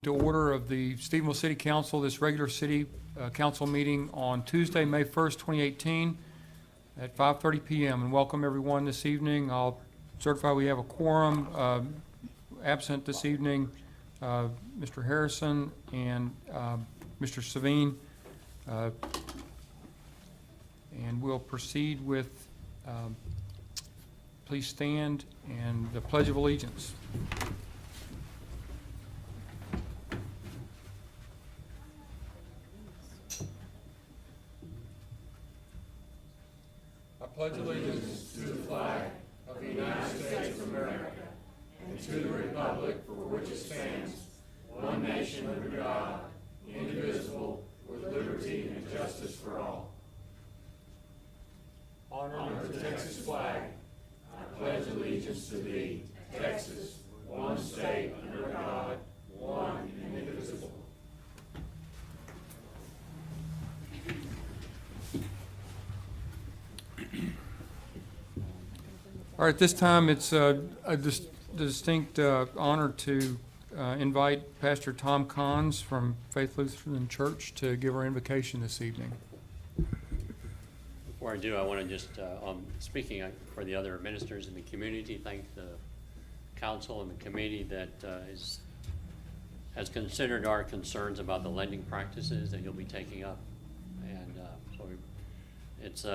to order of the Stephenville City Council, this regular city council meeting on Tuesday, May 1st, 2018 at 5:30 p.m. And welcome everyone this evening. I'll certify we have a quorum. Absent this evening, Mr. Harrison and Mr. Savine. And we'll proceed with, please stand, and the Pledge of Allegiance. I pledge allegiance to the flag of the United States of America and to the republic for which it stands, one nation under God, indivisible, with liberty and justice for all. Honor the Texas flag. I pledge allegiance to thee, Texas, one state under God, one and indivisible. All right, this time it's a distinct honor to invite Pastor Tom Kahns from Faith Lutheran Church to give our invocation this evening. Before I do, I want to just, speaking for the other ministers in the community, thank the council and the committee that has considered our concerns about the lending practices that you'll be taking up. And so it's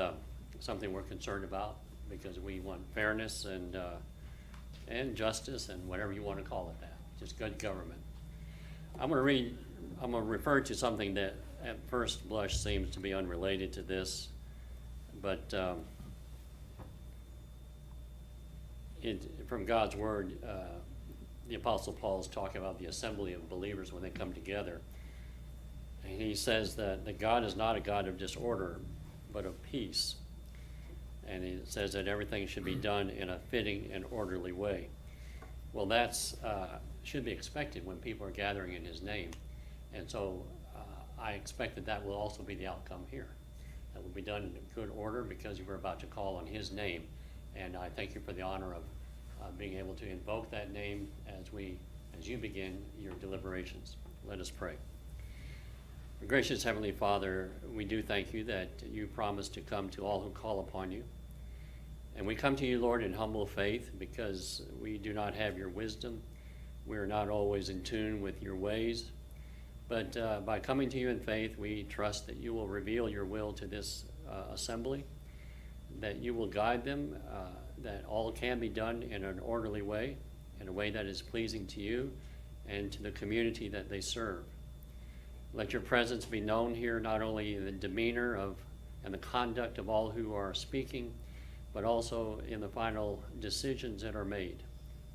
something we're concerned about because we want fairness and justice and whatever you want to call it that, just good government. I'm going to refer to something that at first blush seems to be unrelated to this. But from God's word, the Apostle Paul is talking about the assembly of believers when they come together. And he says that God is not a God of disorder, but of peace. And he says that everything should be done in a fitting and orderly way. Well, that's should be expected when people are gathering in his name. And so I expect that will also be the outcome here. That will be done in good order because you were about to call on his name. And I thank you for the honor of being able to invoke that name as you begin your deliberations. Let us pray. Gracious Heavenly Father, we do thank you that you promised to come to all who call upon you. And we come to you, Lord, in humble faith because we do not have your wisdom. We are not always in tune with your ways. But by coming to you in faith, we trust that you will reveal your will to this assembly, that you will guide them, that all can be done in an orderly way, in a way that is pleasing to you and to the community that they serve. Let your presence be known here, not only in the demeanor and the conduct of all who are speaking, but also in the final decisions that are made,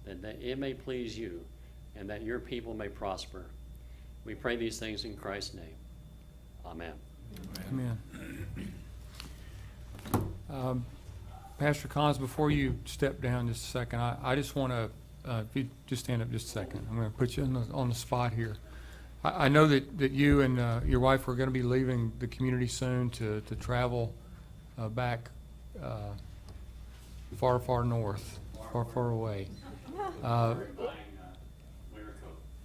that it may please you and that your people may prosper. We pray these things in Christ's name. Amen. Amen. Pastor Kahns, before you step down just a second, I just want to, if you just stand up just a second, I'm going to put you on the spot here. I know that you and your wife are going to be leaving the community soon to travel back far north, far away.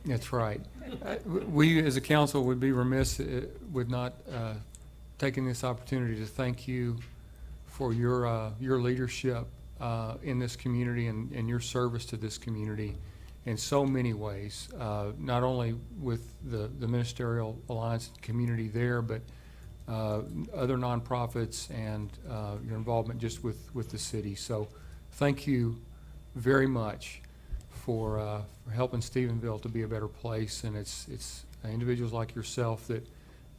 That's right. We as a council would be remiss with not taking this opportunity to thank you for your leadership in this community and your service to this community in so many ways, not only with the Ministerial Alliance community there, but other nonprofits and your involvement just with the city. So thank you very much for helping Stephenville to be a better place, and it's individuals like yourself that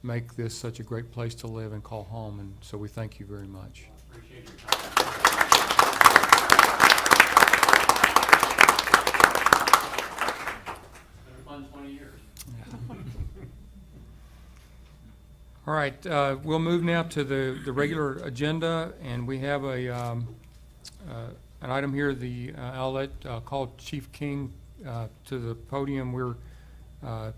make this such a great place to live and call home, and so we thank you very much. I appreciate your time. It's been a fun 20 years. All right, we'll move now to the regular agenda, and we have an item here. I'll call Chief King to the podium. We're going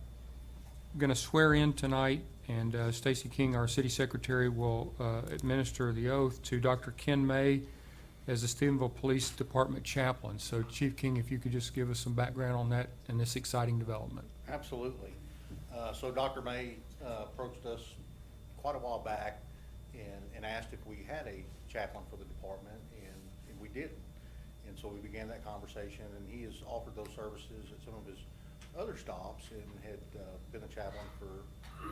to swear in tonight, and Stacy King, our city secretary, will administer the oath to Dr. Ken May, as the Stephenville Police Department chaplain. So Chief King, if you could just give us some background on that and this exciting development. Absolutely. So Dr. May approached us quite a while back and asked if we had a chaplain for the department, and we didn't. And so we began that conversation, and he has offered those services at some of his other stops and had been a chaplain for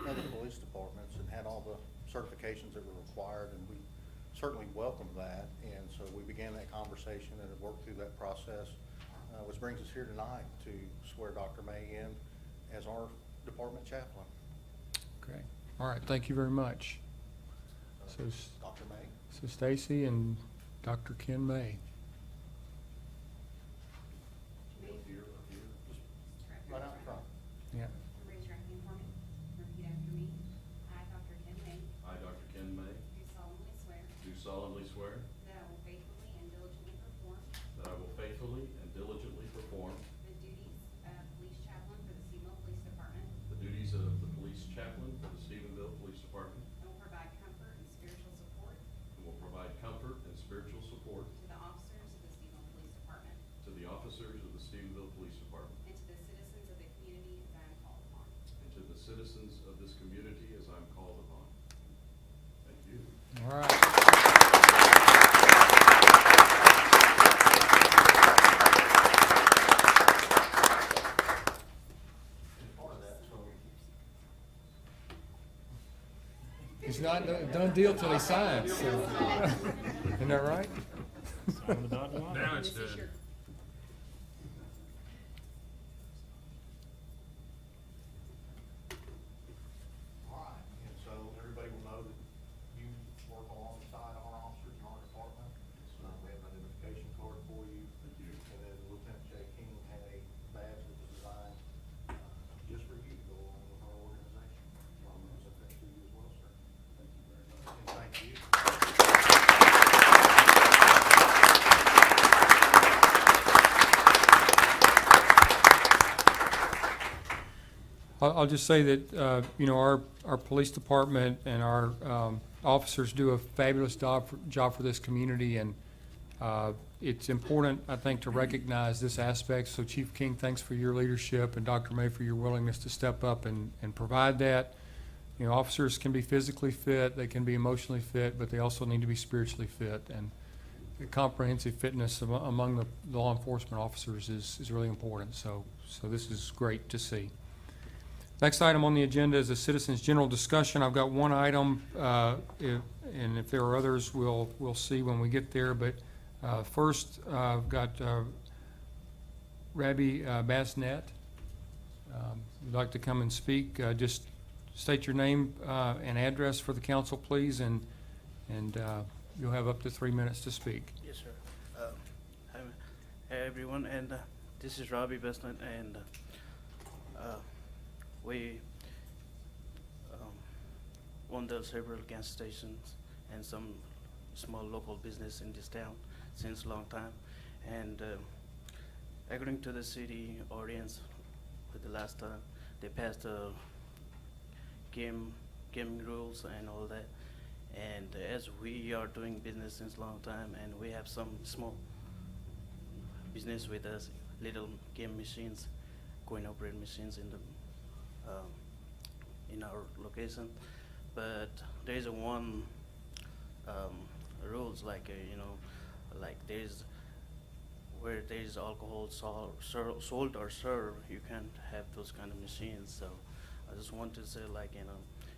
other police departments and had all the certifications that were required, and we certainly welcomed that. And so we began that conversation and have worked through that process, which brings us here tonight to swear Dr. May in as our department chaplain. Okay. All right. Thank you very much. So, Dr. May. so Stacy and Dr. Ken May. Just right out front. Yeah. Raise your right hand for me. Repeat after me. I, Dr. Ken May, I, Dr. Ken May, do solemnly swear do solemnly swear that I will faithfully and diligently perform that I will faithfully and diligently perform the duties of police chaplain for the Stephenville Police Department the duties of the police chaplain for the Stephenville Police Department and will provide comfort and spiritual support and will provide comfort and spiritual support to the officers of the Stephenville Police Department to the officers of the Stephenville Police Department and to the citizens of the community as I am called upon. and to the citizens of this community as I am called upon. Thank you. All right. Part of that, so It's not a done deal till he signs. So. Isn't that right? Now it's This is your all right, and so everybody will know that you work alongside our officers in our department. So we have an identification card for you. Thank you. And then Lieutenant Jay King had a badge that was designed just for you to go along with our organization. So I'm going to send that to you as well, sir. Thank you very much. And thank you. I'll just say that, you know, our police department and our officers do a fabulous job for this community, and it's important, I think, to recognize this aspect. So Chief King, thanks for your leadership, and Dr. May for your willingness to step up and provide that. You know, officers can be physically fit, they can be emotionally fit, but they also need to be spiritually fit. And the comprehensive fitness among the law enforcement officers is really important. So this is great to see. Next item on the agenda is a citizens' general discussion. I've got one item, and if there are others, we'll see when we get there. But first, I've got Rabbi Basnet. Would like to come and speak. Just state your name and address for the council, please, and you'll have up to 3 minutes to speak. Yes, sir. Hi, everyone, and this is Robbie Besnett, and we own the several gas stations and some small local business in this town since a long time. And according to the city ordinance, with the last time, they passed gaming rules and all that. And as we are doing business since a long time, and we have some small business with us, little game machines, coin operated machines in our location, but there is one rules like like there's where there is alcohol sold or served, you can't have those kind of machines. So I just want to say, like,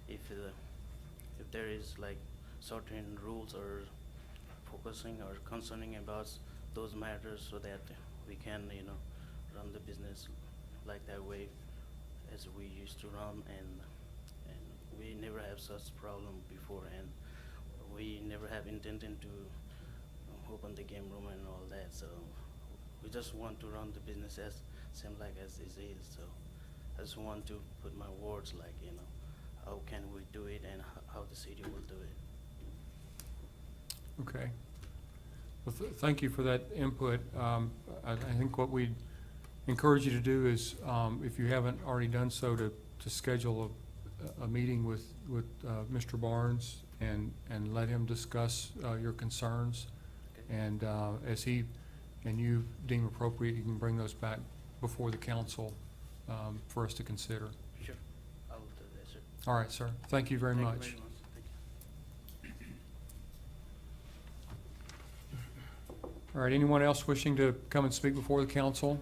if there is like certain rules or focusing or concerning about those matters, so that we can run the business like that way as we used to run, and we never have such problem before, and we never have intended to open the game room and all that. So we just want to run the business as same like as it is. So I just want to put my words like, how can we do it and how the city will do it. Okay. Well, thank you for that input. I think what we'd encourage you to do is, if you haven't already done so, to schedule a meeting with Mr. Barnes and let him discuss your concerns. Okay. And as he and you deem appropriate, you can bring those back before the council for us to consider. Sure, I will do that, sir. All right, sir. Thank you very Thank you much. very much. Thank you. All right, anyone else wishing to come and speak before the council?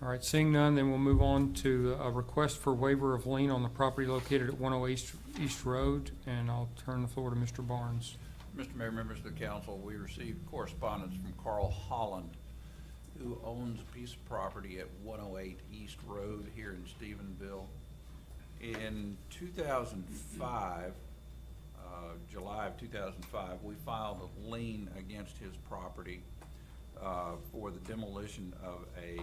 All right, seeing none, then we'll move on to a request for waiver of lien on the property located at 108 East Road, and I'll turn the floor to Mr. Barnes. Mr. Mayor, members of the council, we received correspondence from Carl Holland, who owns a piece of property at 108 East Road here in Stephenville. In 2005, July of 2005, we filed a lien against his property for the demolition of a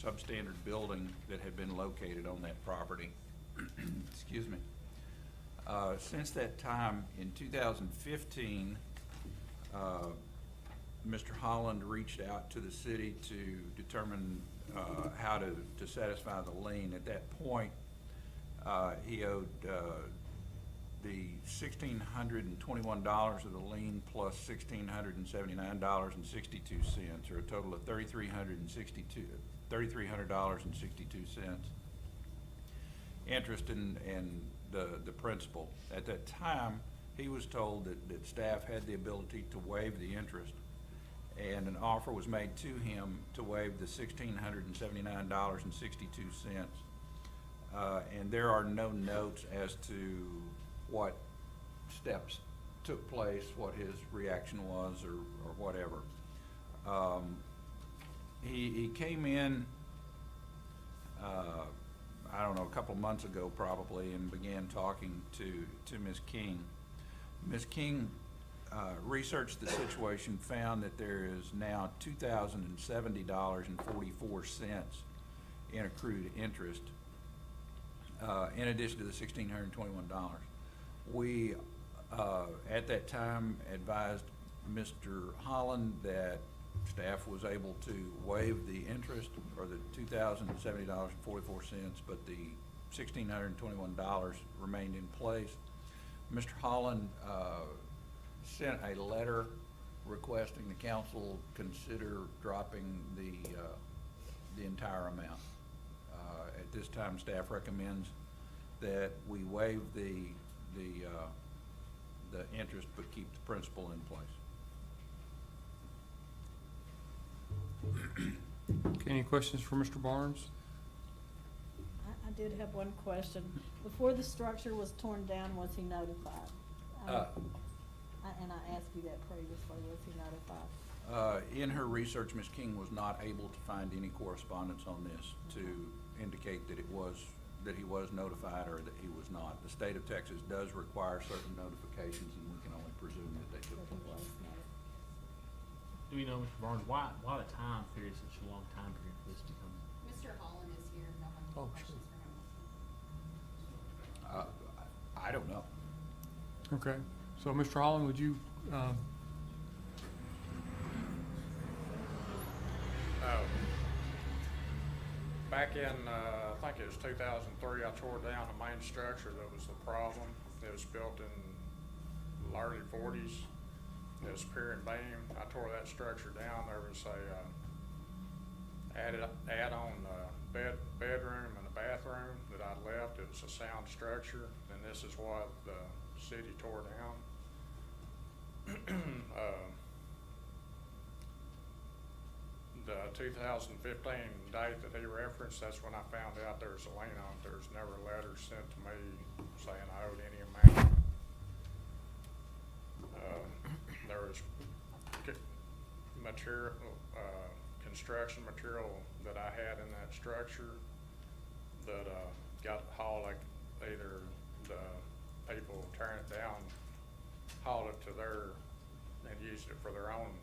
substandard building that had been located on that property. Excuse me. Since that time, in 2015, Mr. Holland reached out to the city to determine how to satisfy the lien. At that point, he owed the $1,621 of the lien plus $1,679.62, or a total of $3,300.62. Interest in the principal. At that time, he was told that staff had the ability to waive the interest, and an offer was made to him to waive the $1,679.62. And there are no notes as to what steps took place, what his reaction was, or whatever. He came in, I don't know, a couple of months ago probably, and began talking to Ms. King. Ms. King researched the situation, found that there is now $2,070.44 in accrued interest, in addition to the $1,621. We, at that time, advised Mr. Holland that staff was able to waive the interest, or the $2,070.44, but the $1,621 remained in place. Mr. Holland sent a letter requesting the council consider dropping the entire amount. At this time, staff recommends that we waive the interest but keep the principal in place. Okay, any questions for Mr. Barnes? I did have one question. Before the structure was torn down, was he notified? And I asked you that previously, was he notified? In her research, Ms. King was not able to find any correspondence on this to indicate that he was notified or that he was not. The state of Texas does require certain notifications, and we can only presume that they took That he place. was notified. Do we know, Mr. Barnes, why the time period, such a long time period for this to come? Mr. Holland is here, if y'all have Oh, any sure. questions for him. I don't know. Okay, so Mr. Holland, would you, Back in, I think it was 2003, I tore down the main structure that was the problem. It was built in the early 40s. It was pier and beam. I tore that structure down. There was a add-on bedroom and a bathroom that I left. It was a sound structure, and this is what the city tore down. The 2015 date that he referenced, that's when I found out there was a lien on it. There was never a letter sent to me saying I owed any amount. There was construction material that I had in that structure that got hauled, like either the people tearing it down hauled it to their and used it for their own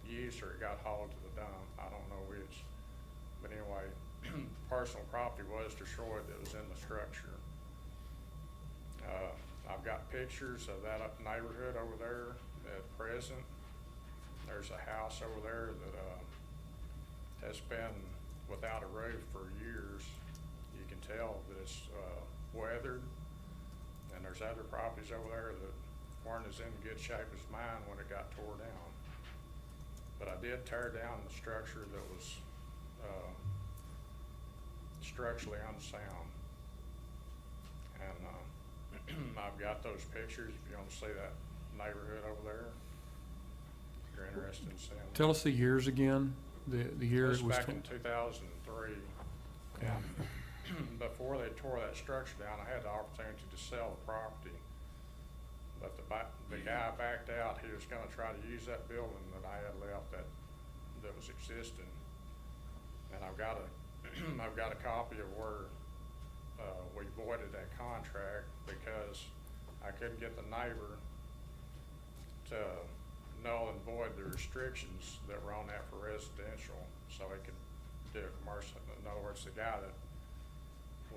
use, or it got hauled to the dump. I don't know which. But anyway, personal property was destroyed that was in the structure. I've got pictures of that neighborhood over there at present. There's a house over there that has been without a roof for years. You can tell that it's weathered, and there's there's other properties over there that weren't as in good shape as mine when it got tore down. But I did tear down the structure that was, structurally unsound. And, I've got those pictures, if you wanna see that neighborhood over there, if you're interested in seeing them. Tell us the years again, the year This it was. back in 2003, and before they tore that structure down, I had the opportunity to sell the property. But the guy backed out. He was gonna try to use that building that I had left that was existing. And I've got a copy of where, we voided that contract because I couldn't get the neighbor to null and void the restrictions that were on that for residential, so he could do a commercial. In other words, the guy that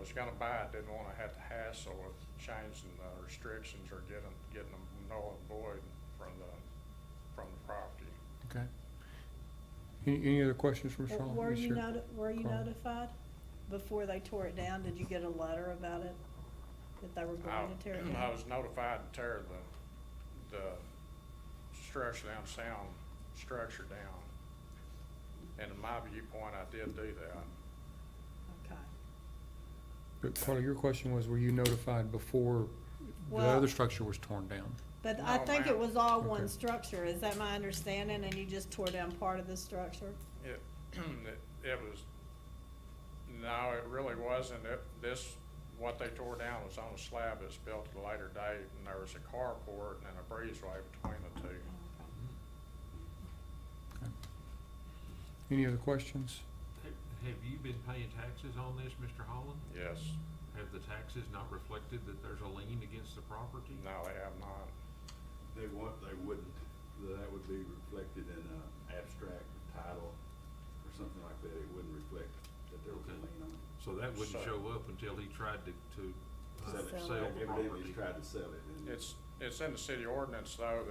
was gonna buy it didn't wanna have to hassle with changing the restrictions or getting them null and void from the property. Okay. Any other questions from Mr. Hall? Were Yes, you sir. were you Carl. notified before they tore it down? Did you get a letter about it, that they were going to tear it down? I was notified to tear the structurally unsound structure down. And in my viewpoint, I did do that. Okay. But Carla, your question was, were you notified before the Well- other structure was torn down? But I No, think it ma'am. was all one Okay. structure, is that my understanding, and you just tore down part of the structure? It was, no, it really wasn't. What they tore down was on a slab that's built at a later date, and there was a carport and a breezeway between the two. Okay. Any other questions? Have you been paying taxes on this, Mr. Holland? Yes, Have the taxes not reflected that there's a lien against the property? no, they have not. They wouldn't, that would be reflected in an abstract title or something like that. It wouldn't reflect that there was a Okay. lien on it. So that wouldn't So- show up until he tried to Sell it. Sell sell the Evidently, property? he's tried to sell it, and It's in the city ordinance though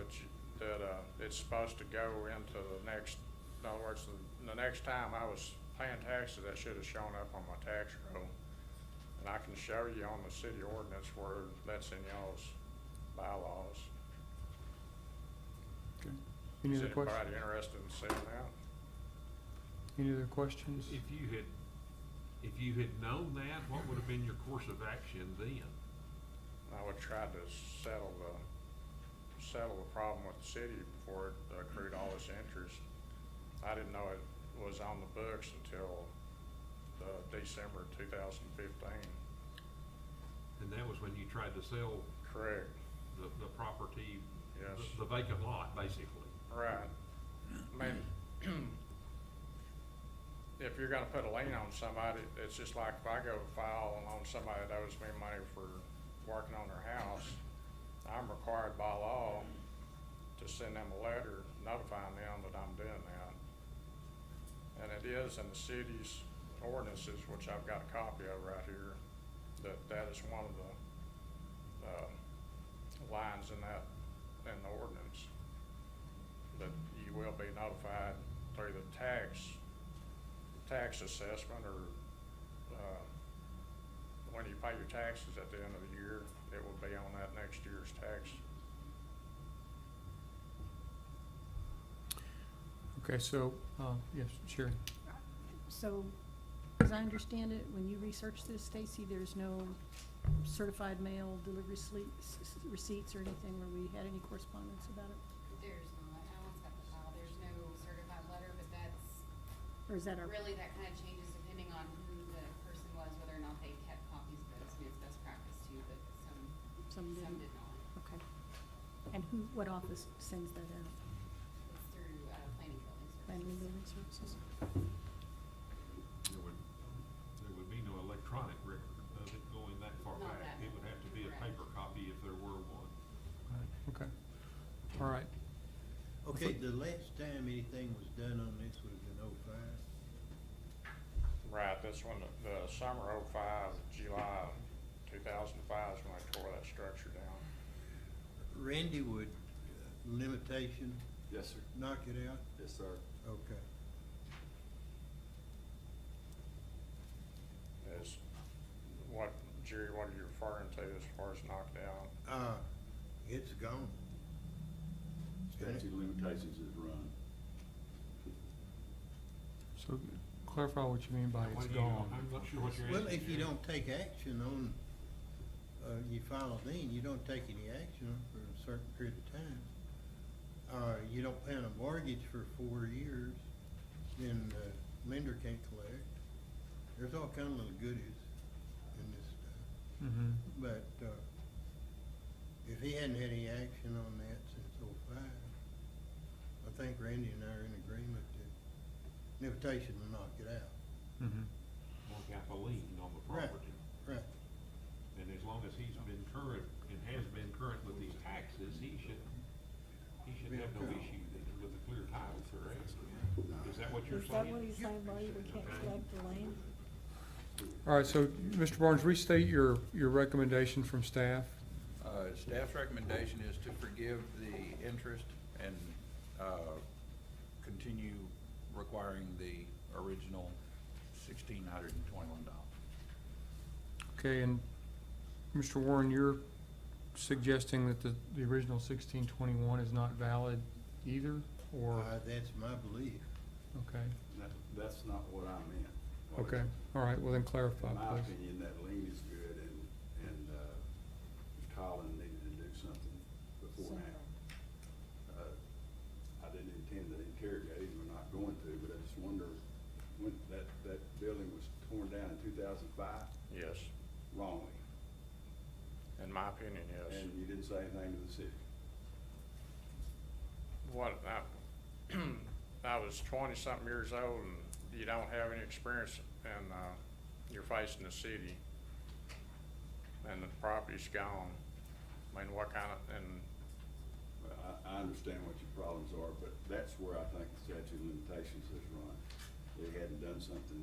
that it's supposed to go into the next, in other words, the next time I was paying taxes, that should have shown up on my tax roll. And I can show you on the city ordinance where that's in y'all's bylaws. Okay. Any Is other questions? anybody interested in seeing that? Any other questions? If you had known that, what would have been your course of action then? I would try to settle the problem with the city before it accrued all this interest. I didn't know it was on the books until December 2015. And that was when you tried to sell Correct. the property, Yes. the vacant lot, basically? Right. I mean, if you're gonna put a lien on somebody, it's just like if I go file on somebody that owes me money for working on their house, I'm required by law to send them a letter notifying them that I'm doing that. And it is in the city's ordinances, which I've got a copy of right here, that is one of the, lines in the ordinance. That you will be notified through the tax assessment or, when you pay your taxes at the end of the year, it will be on that next year's tax. Okay, so, yes, Sherry. So, as I understand it, when you researched this, Stacy, there's no certified mail delivery receipts or anything where we had any correspondence about it? There's not, Alan's got the file, there's no certified letter, but that's, Or is that our? really, that kind of changes depending on who the person was, whether or not they kept copies of those, and it's best practice too, but Some didn't? did not. Okay. And what office sends that out? It's through, planning building services. Planning and Building Services? There would be no electronic record of it going that far Not back. that It would have to be a correct. paper copy if there were one. Okay. All right. Okay, the last time anything was done on this was in '05. Right, that's when the summer '05, July 2005 is when I tore that structure down. Randy, would limitation yes, sir. knock it out? Yes, sir. Okay. Is what, Jerry, what are you referring to as far as knocked out? It's gone. Statute of limitations is run. So clarify what you mean by What it's do you- gone. I'm not sure what you're Well, asking. if you don't take action on, you file a lien, you don't take any action for a certain period of time. You don't pay on a mortgage for 4 years, then the lender can't collect. There's all kind of little goodies in this stuff. Mm-hmm. But, if he hadn't had any action on that since '05, I think Randy and I are in agreement that limitation will knock it out. Mm-hmm. Work out the lien on the Right. property. Right. And as long as he's been current and has been current with his taxes, he should have no issue with a clear title, correct? Is that what you're Is that saying? what he's saying, buddy? We can't collect the lien? All right, so, Mr. Barnes, restate your recommendation from staff. Staff's recommendation is to forgive the interest and continue requiring the original $1,621. Okay, and Mr. Warren, you're suggesting that the original 1621 is not valid either, or, That's my belief. okay, That's not what I meant. okay, all right, well then clarify, In my please. opinion, that lien is good, and Colin needed to do something before now. I didn't intend to interrogate him, we're not going to, but I just wonder, when that building was torn down in 2005, Yes, wrongly, in my opinion, yes. and you didn't say anything to the city. What, I was 20-something years old, and you don't have any experience, and you're facing the city, and the property's gone. I mean, what kind of, and I understand what your problems are, but that's where I think the statute of limitations has run. They hadn't done something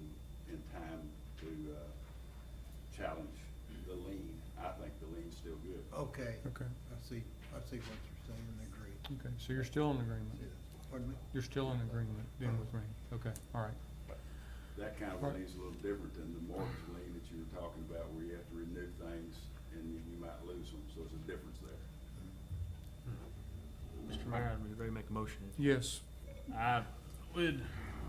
in time to challenge the lien. I think the lien's still good. Okay. Okay, I see what you're saying and agree. okay, so you're still in agreement? Pardon me? You're still in agreement then with me? Okay, all right. That kind of Right. lien's a little different than the mortgage lien that you were talking about, where you have to renew things and you might lose them, so there's a difference there. Mr. Mayor, I'd be ready to make a motion. Yes, I would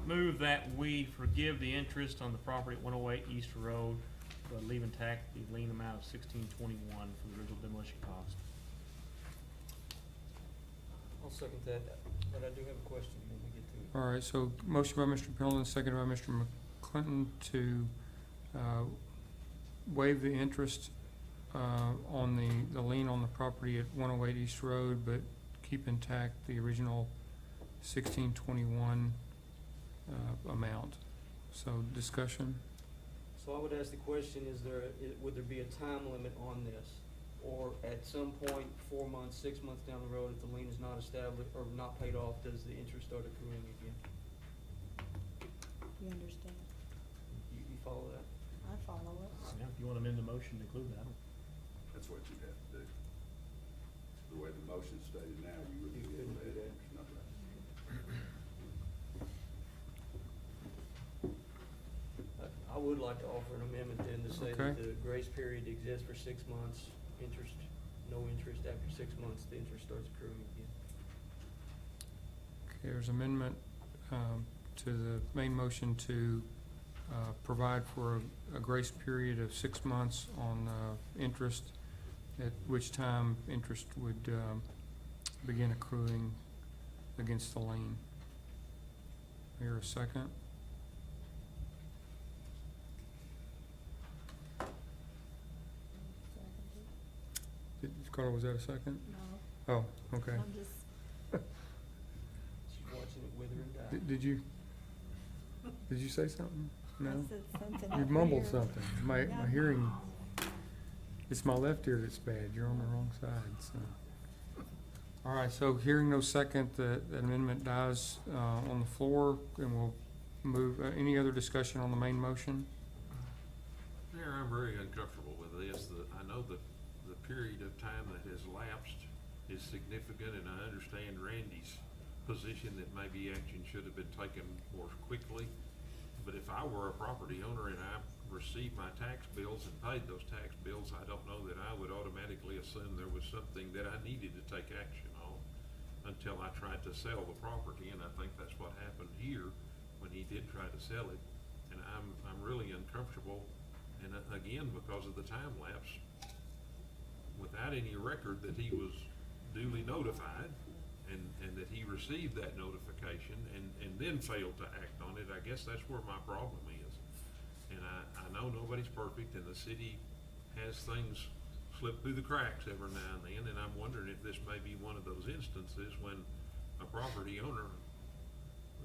move that we forgive the interest on the property at 108 East Road, but leave intact the lien amount of 1621 for the original demolition cost. I'll second that, but I do have a question when we get to it. all right, so motion by Mr. Pendleton, seconded by Mr. McClinton to waive the interest on the lien on the property at 108 East Road, but keep intact the original 1621 amount. So discussion? So I would ask the question, would there be a time limit on this? Or at some point, 4 months, 6 months down the road, if the lien is not established or not paid off, does the interest start accruing again? You understand? You follow that? I follow it. Yeah, if you want to amend the motion to include that. That's what you'd have to do. The way the motion's stated now, you wouldn't You be able couldn't to do add that. interest, not right. I would like to offer an amendment then to say Okay. that the grace period exists for 6 months, no interest after 6 months, the interest starts accruing again. Okay, there's amendment to the main motion to provide for a grace period of 6 months on interest, at which time interest would begin accruing against the lien. Here, a second? Carla, was that a second? No, Oh, okay. I'm just, She's watching it wither and die. Did you say something? No? I said something. You up mumbled here. something. My Yeah. hearing, it's my left ear that's bad. You're on the wrong side, so. All right, so hearing no second, that amendment dies on the floor, and we'll move, any other discussion on the main motion? Mayor, I'm very uncomfortable with this. I know that the period of time that has lapsed is significant, and I understand Randy's position that maybe action should have been taken more quickly. But if I were a property owner and I received my tax bills and paid those tax bills, I don't know that I would automatically assume there was something that I needed to take action on until I tried to sell the property, and I think that's what happened here when he did try to sell it. And I'm really uncomfortable, and again, because of the time lapse, without any record that he was duly notified and that he received that notification and then failed to act on it. I guess that's where my problem is. And I know nobody's perfect, and the city has things slip through the cracks every now and then, and I'm wondering if this may be one of those instances when a property owner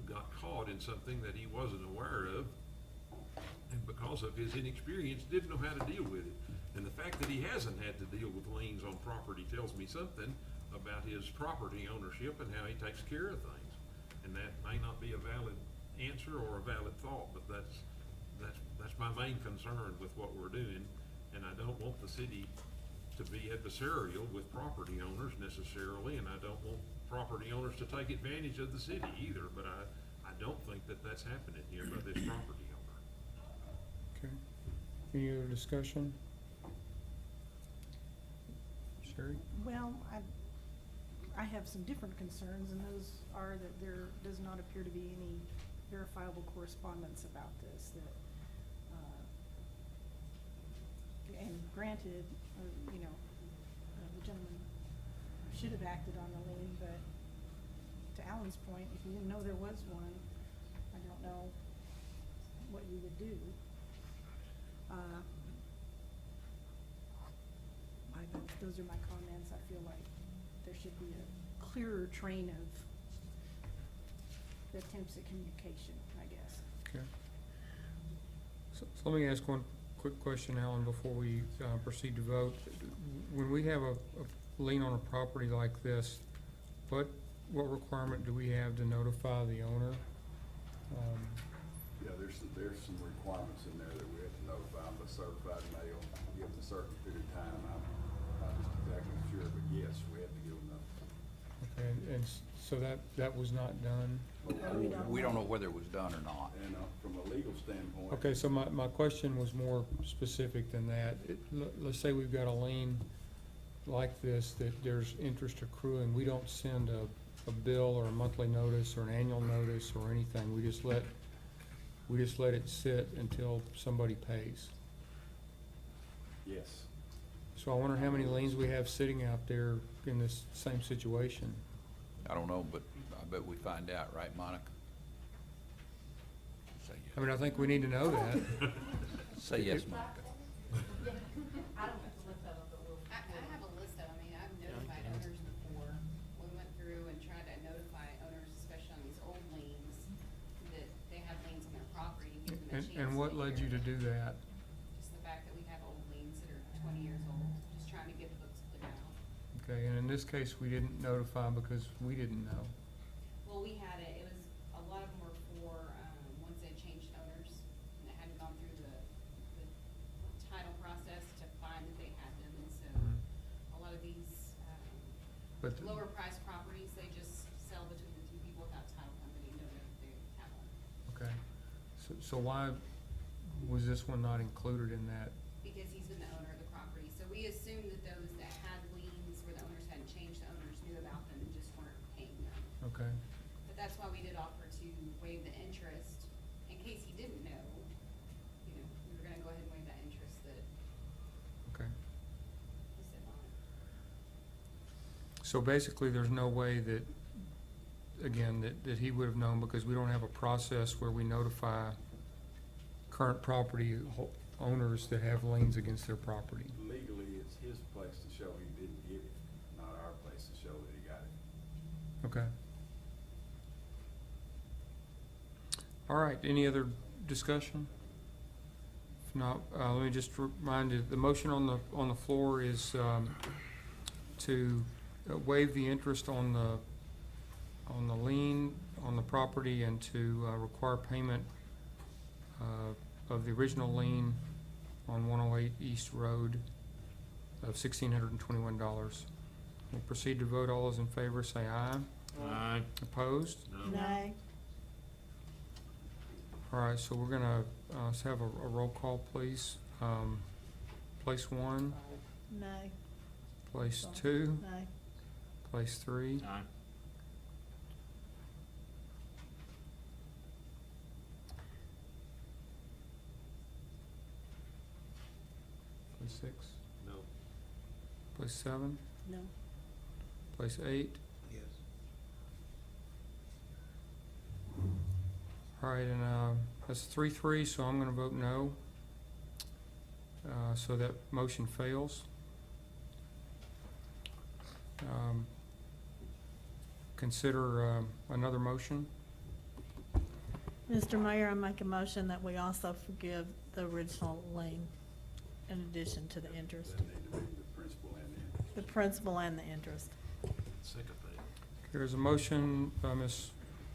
got caught in something that he wasn't aware of, and because of his inexperience, didn't know how to deal with it. And the fact that he hasn't had to deal with liens on property tells me something about his property ownership and how he takes care of things. And that may not be a valid answer or a valid thought, but that's my main concern with what we're doing. And I don't want the city to be adversarial with property owners necessarily, and I don't want property owners to take advantage of the city either, but I don't think that that's happening here by this property owner. Okay. Any other discussion? Sherry? Well, I have some different concerns, and those are that there does not appear to be any verifiable correspondence about this, that, and granted, the gentleman should have acted on the lien, but to Alan's point, if you didn't know there was one, I don't know what you would do. Those are my comments. I feel like there should be a clearer train of attempts at communication, I guess. Okay. So let me ask one quick question, Alan, before we proceed to vote. When we have a lien on a property like this, what requirement do we have to notify the owner? Yeah, there's some requirements in there that we have to notify them by certified mail, give them a certain period of time. I'm not just exactly sure, but yes, we have to give them notice. Okay, and so that was not done? We don't know whether it was done or not. And from a legal standpoint. Okay, so my question was more specific than that. Let's say we've got a lien like this, that there's interest accruing. We don't send a bill or a monthly notice or an annual notice or anything. We just let it sit until somebody pays. Yes. So I wonder how many liens we have sitting out there in this same situation. I don't know, but I bet we find out, right, Monica? Say yes. I mean, I think we need to know that. Say yes, Monica. I don't have the list of them, but I have a list of them. I mean, I've notified owners before. We went through and tried to notify owners, especially on these old liens, that they have liens on their property, give them a chance. And what led you to do that? Just the fact that we have old liens that are 20 years old, just trying to get the books cleared out. Okay, and in this case, we didn't notify because we didn't know. Well, we had it was, a lot of them were for, once they changed owners, and they hadn't gone through the title process to find that they had them, and so a lot of these, But lower priced properties, they just sell between the two people without title company, knowing that they have one. okay, so why was this one not included in that? Because he's been the owner of the property, so we assumed that those that had liens where the owners hadn't changed, the owners knew about them and just weren't paying them. Okay, But that's why we did offer to waive the interest, in case he didn't know, we were gonna go ahead and waive that interest that okay. he said on it. So basically, there's no way that, again, that he would have known, because we don't have a process where we notify current property owners that have liens against their property. Legally, it's his place to show he didn't get it, not our place to show that he got it. Okay. All right, any other discussion? If not, let me just remind you, the motion on the floor is to waive the interest on the lien on the property and to require payment of the original lien on 108 East Road of $1,621. We'll proceed to vote. All those in favor say aye. Aye. Opposed? No. Nay. All right, so we're gonna, have a roll call, please. Place one, Nay. place two, Nay. place three, Aye. place six, No. place seven, No. place eight. Yes. All right, and, that's 3-3, so I'm gonna vote no. So that motion fails. Consider, another motion. Mr. Mayor, I make a motion that we also forgive the original lien in addition to the interest, That need to be the principal and the interest. the principal and the interest. Second thing. There's a motion by Ms.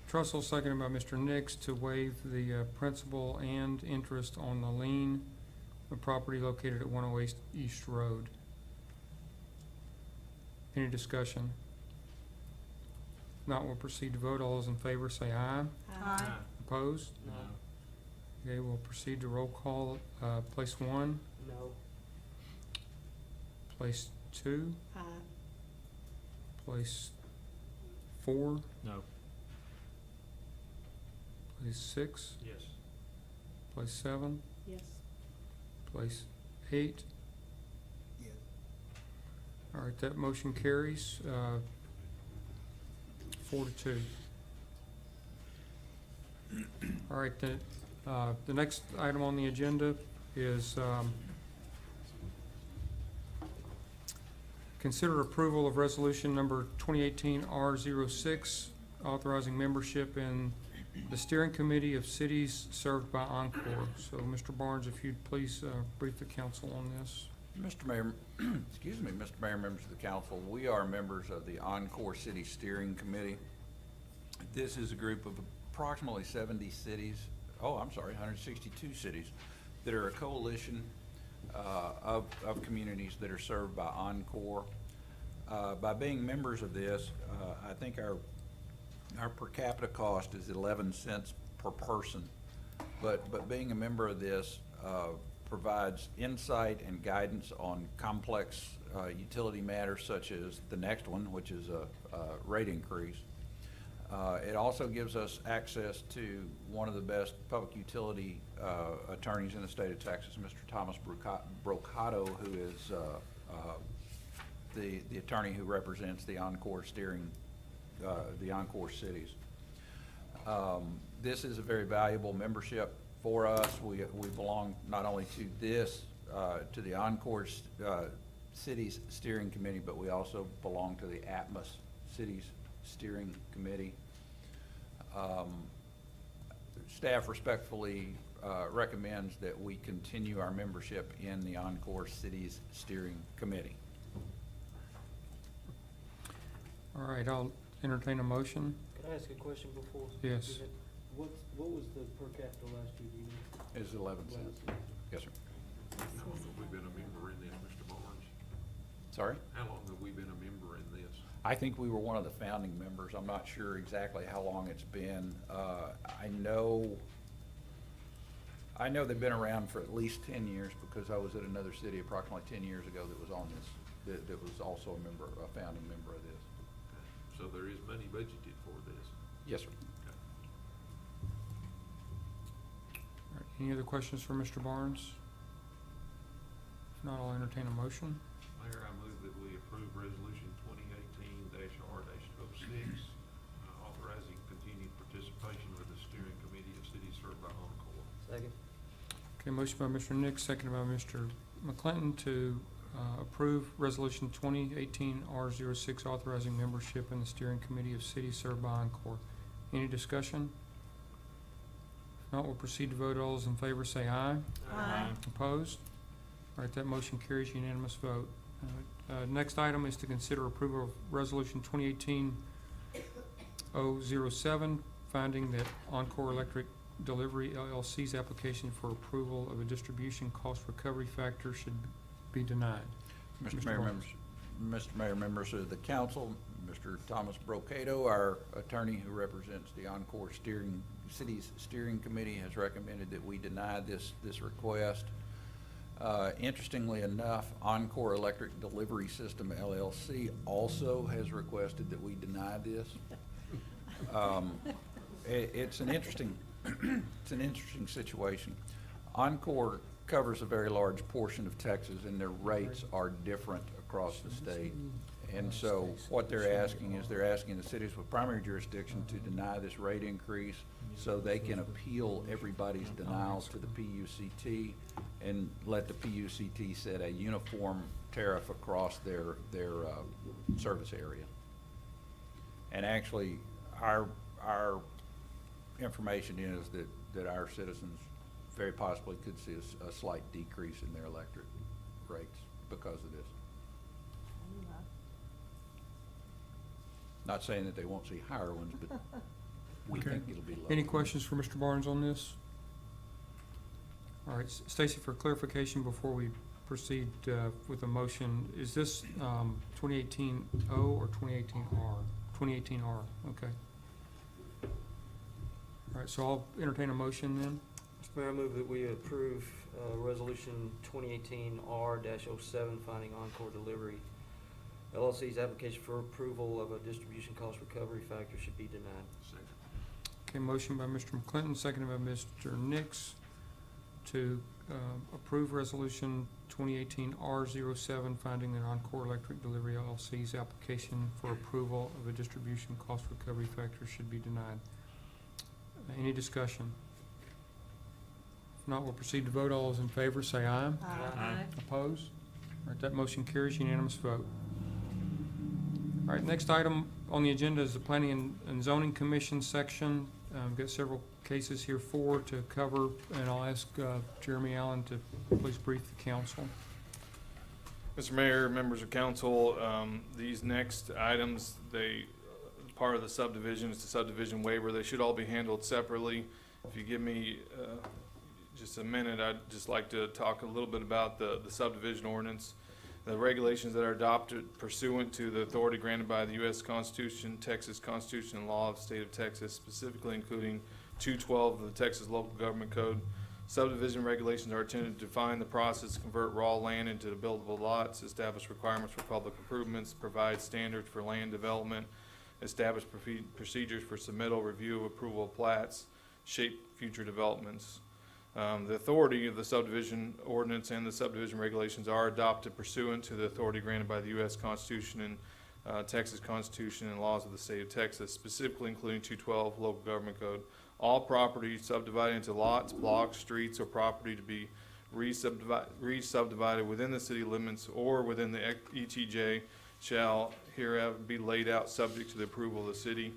Trussell, seconded by Mr. Nix, to waive the principal and interest on the lien of property located at 108 East Road. Any discussion? Not, we'll proceed to vote. All those in favor say aye. Aye. Opposed? No. Okay, we'll proceed to roll call. Place one, No. place two, Aye. place four, No. place six, Yes. place seven, Yes. place eight. Yes. All right, that motion carries, 4-2. All right, the next item on the agenda is, consider approval of resolution number 2018-R06, authorizing membership in the steering committee of cities served by Encore. So, Mr. Barnes, if you'd please brief the council on this. Mr. Mayor, excuse me, Mr. Mayor, members of the council, we are members of the Encore City Steering Committee. This is a group of approximately 70 cities, 162 cities, that are a coalition of communities that are served by Encore. By being members of this, I think our per capita cost is 11 cents per person. But being a member of this provides insight and guidance on complex utility matters such as the next one, which is a rate increase. It also gives us access to one of the best public utility attorneys in the state of Texas, Mr. Thomas Brocato, who is the attorney who represents the Encore steering, the Encore cities. This is a very valuable membership for us. We belong not only to this, to the Encore Cities Steering Committee, but we also belong to the Atmos Cities Steering Committee. Staff respectfully recommends that we continue our membership in the Encore Cities Steering Committee. All right, I'll entertain a motion. Could I ask a question before? Yes. you do that? What was the per capita last year, do you know? Is 11 cents. Yes, sir. How long have we been a member in this, Mr. Barnes? Sorry? How long have we been a member in this? I think we were one of the founding members. I'm not sure exactly how long it's been. I know they've been around for at least 10 years because I was at another city approximately 10 years ago that was on this, that was also a member, a founding member of this. So there is money budgeted for this? Yes, sir. Okay. All right, any other questions for Mr. Barnes? If not, I'll entertain a motion. Mayor, I move that we approve resolution 2018-R-06, authorizing continued participation with the steering committee of cities served by Encore. Second. Okay, motion by Mr. Nix, seconded by Mr. McClinton to approve resolution 2018-R06, authorizing membership in the steering committee of cities served by Encore. Any discussion? If not, we'll proceed to vote. All those in favor say aye. Aye. Opposed? All right, that motion carries, unanimous vote. Next item is to consider approval of resolution 2018-007, finding that Encore Electric Delivery LLC's application for approval of a distribution cost recovery factor should be denied. Mr. Mr. Mayor, Barnes. Mr. Mayor, members of the council, Mr. Thomas Brocato, our attorney who represents the Encore Steering city's steering committee has recommended that we deny this request. Interestingly enough, Encore Electric Delivery System LLC also has requested that we deny this. It's an interesting, it's an interesting situation. Encore covers a very large portion of Texas, and their rates are different across the state. And so what they're asking is they're asking the cities with primary jurisdiction to deny this rate increase so they can appeal everybody's denials to the PUCT and let the PUCT set a uniform tariff across their service area. And actually, our information is that our citizens very possibly could see a slight decrease in their electric rates because of this. Not saying that they won't see higher ones, but we Okay. think it'll be low. Any questions for Mr. Barnes on this? All right, Stacy, for clarification before we proceed with the motion, is this 2018-O or 2018-R? 2018-R, okay. All right, so I'll entertain a motion then. Mr. Mayor, I move that we approve Resolution 2018-R-07, finding Encore Delivery LLC's application for approval of a distribution cost recovery factor should be denied. Second. Okay, motion by Mr. McClinton, seconded by Mr. Nix to approve Resolution 2018-R-07, finding that Encore Electric Delivery LLC's application for approval of a distribution cost recovery factor should be denied. Any discussion? If not, we'll proceed to vote. All those in favor say aye. Aye. Opposed? All right, that motion carries, unanimous vote. All right, next item on the agenda is the Planning and Zoning Commission section. We've got several cases here to cover, and I'll ask Jeremy Allen to please brief the council. Mr. Mayor, members of council, these next items, part of the subdivision, it's a subdivision waiver. They should all be handled separately. If you give me just a minute, I'd just like to talk a little bit about the subdivision ordinance. The regulations that are adopted pursuant to the authority granted by the U.S. Constitution, Texas Constitution, and law of the state of Texas, specifically including 212 of the Texas Local Government Code. Subdivision regulations are intended to define the process to convert raw land into buildable lots, establish requirements for public improvements, provide standards for land development, establish procedures for submittal, review, approval of plats, shape future developments. The authority of the subdivision ordinance and the subdivision regulations are adopted pursuant to the authority granted by the U.S. Constitution and Texas Constitution and laws of the state of Texas, specifically including 212 Local Government Code. All property subdivided into lots, blocks, streets, or property to be re-subdivided within the city limits or within the ETJ shall hereafter be laid out subject to the approval of the city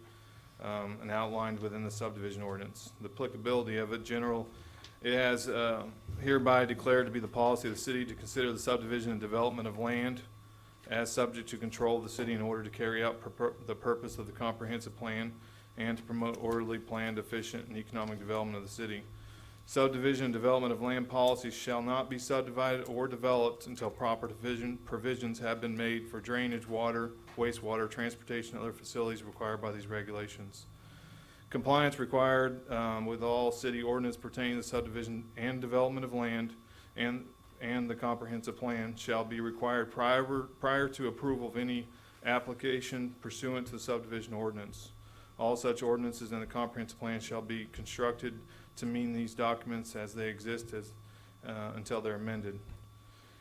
and outlined within the subdivision ordinance. The applicability of it, it has hereby declared to be the policy of the city to consider the subdivision and development of land as subject to control of the city in order to carry out the purpose of the comprehensive plan and to promote orderly, planned, efficient, and economic development of the city. Subdivision and development of land policies shall not be subdivided or developed until proper provisions have been made for drainage, water, wastewater, transportation, and other facilities required by these regulations. Compliance required with all city ordinance pertaining to subdivision and development of land and the comprehensive plan shall be required prior to approval of any application pursuant to the subdivision ordinance. All such ordinances in the comprehensive plan shall be constructed to mean these documents as they exist until they're amended.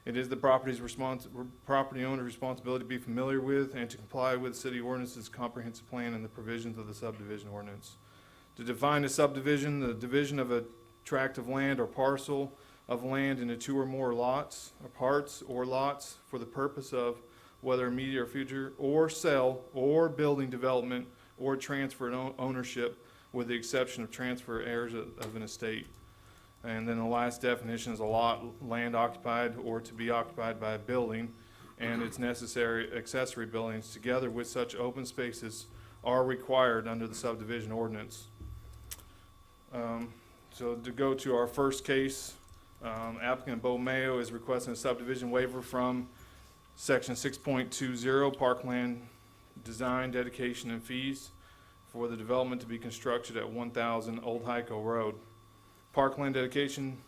It is the property owner's responsibility to be familiar with and to comply with city ordinances, comprehensive plan, and the provisions of the subdivision ordinance. To define a subdivision, the division of a tract of land or parcel of land into two or more lots, or parts or lots for the purpose of whether immediate or future, or sale, or building development, or transfer ownership, with the exception of transfer heirs of an estate. And then the last definition is a lot, land occupied or to be occupied by a building and its necessary accessory buildings together with such open spaces are required under the subdivision ordinance. So to go to our first case, applicant Bo Mayo is requesting a subdivision waiver from section 6.20 parkland design, dedication, and fees for the development to be constructed at 1,000 Old Hyco Road. Parkland dedication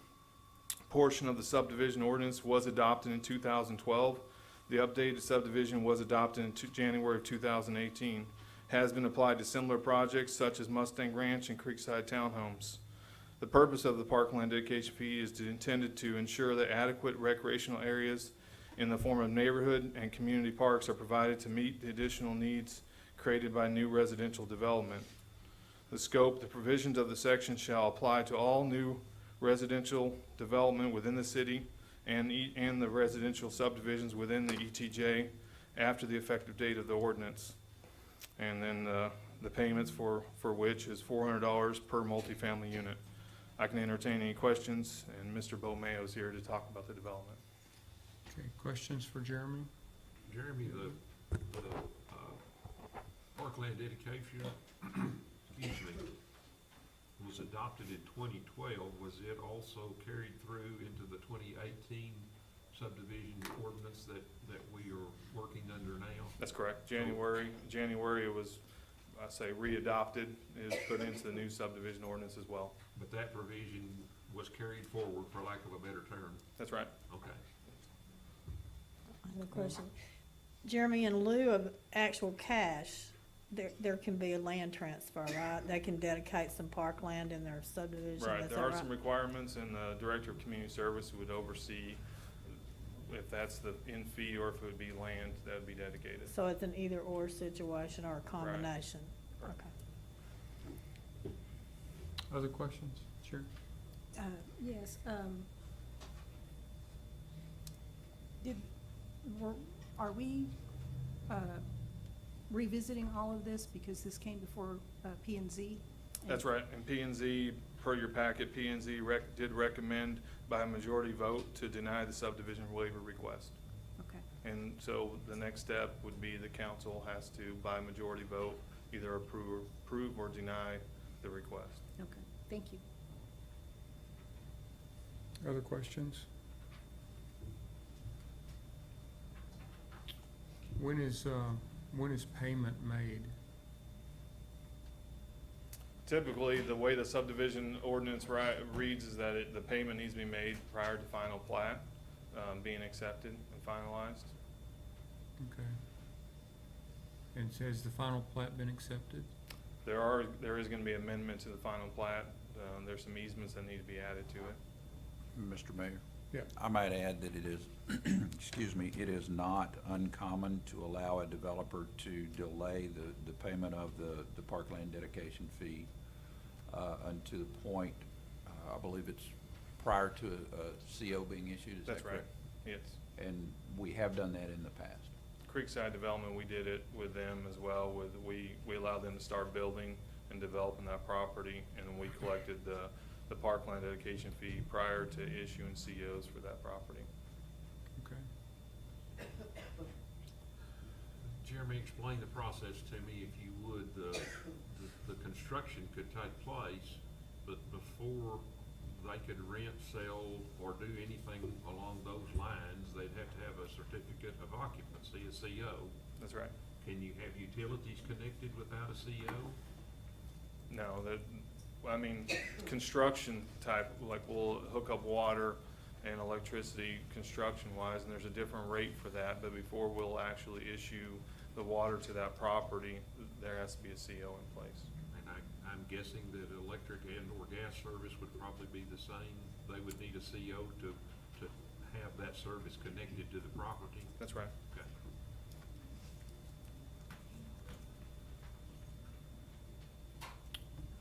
portion of the subdivision ordinance was adopted in 2012. The updated subdivision was adopted in January of 2018. Has been applied to similar projects such as Mustang Ranch and Creekside Townhomes. The purpose of the Parkland dedication fee is intended to ensure that adequate recreational areas in the form of neighborhood and community parks are provided to meet the additional needs created by new residential development. The scope, the provisions of the section shall apply to all new residential development within the city and the residential subdivisions within the ETJ after the effective date of the ordinance. And then the payments for which is $400 per multifamily unit. I can entertain any questions, and Mr. Bomeo is here to talk about the development. Okay, questions for Jeremy? Jeremy, the Parkland dedication, excuse me, was adopted in 2012. Was it also carried through into the 2018 subdivision ordinance that we are working under now? That's correct. January it was, I say, re-adopted, is put into the new subdivision ordinance as well. But that provision was carried forward, for lack of a better term. That's right. Okay. I have a question. Jeremy, in lieu of actual cash, there can be a land transfer, right? They can dedicate some parkland in their subdivision, Right, is there that are right? some requirements, and the Director of Community Service would oversee if that's the in fee or if it would be land that would be dedicated. So it's an either-or situation or a combination? Right. Okay. Other questions? Sure. Yes, are we revisiting all of this because this came before P and Z? That's right, and P and Z, per your packet, P and Z did recommend by a majority vote to deny the subdivision waiver request. Okay, And so the next step would be the council has to, by majority vote, either approve or deny the request. okay, thank you. Other questions? When is payment made? Typically, the way the subdivision ordinance reads is that the payment needs to be made prior to final plat being accepted and finalized. Okay. And has the final plat been accepted? There is gonna be amendment to the final plat. There's some easements that need to be added to it. Mr. Mayor? Yeah. I might add that it is, excuse me, it is not uncommon to allow a developer to delay the payment of the parkland dedication fee unto the point, I believe it's prior to a CO being issued, is that That's right, correct? yes. And we have done that in the past. Creekside Development, we did it with them as well, we allowed them to start building and developing that property, and then we collected the parkland dedication fee prior to issuing COs for that property. Okay. Jeremy, explain the process to me, if you would. The construction could take place, but before they could rent, sell, or do anything along those lines, they'd have to have a certificate of occupancy, a CO. That's right. Can you have utilities connected without a CO? No, construction type, like we'll hook up water and electricity construction-wise, and there's a different rate for that, but before we'll actually issue the water to that property, there has to be a CO in place. And I'm guessing that electric and or gas service would probably be the same. They would need a CO to have that service connected to the property. That's right. Okay.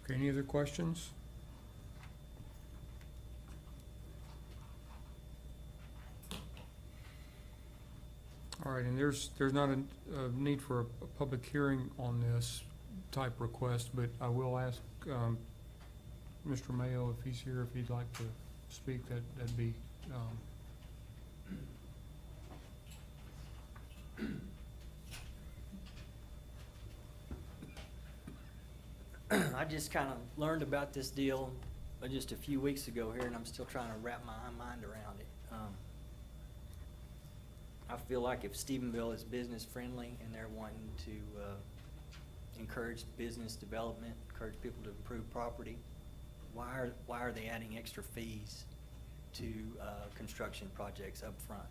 Okay, any other questions? All right, and there's not a need for a public hearing on this type request, but I will ask Mr. Mayo if he's here, if he'd like to speak, that'd be I just kind of learned about this deal just a few weeks ago here, and I'm still trying to wrap my mind around it. I feel like if Stephenville is business friendly and they're wanting to encourage business development, encourage people to improve property. Why are they adding extra fees to construction projects up front?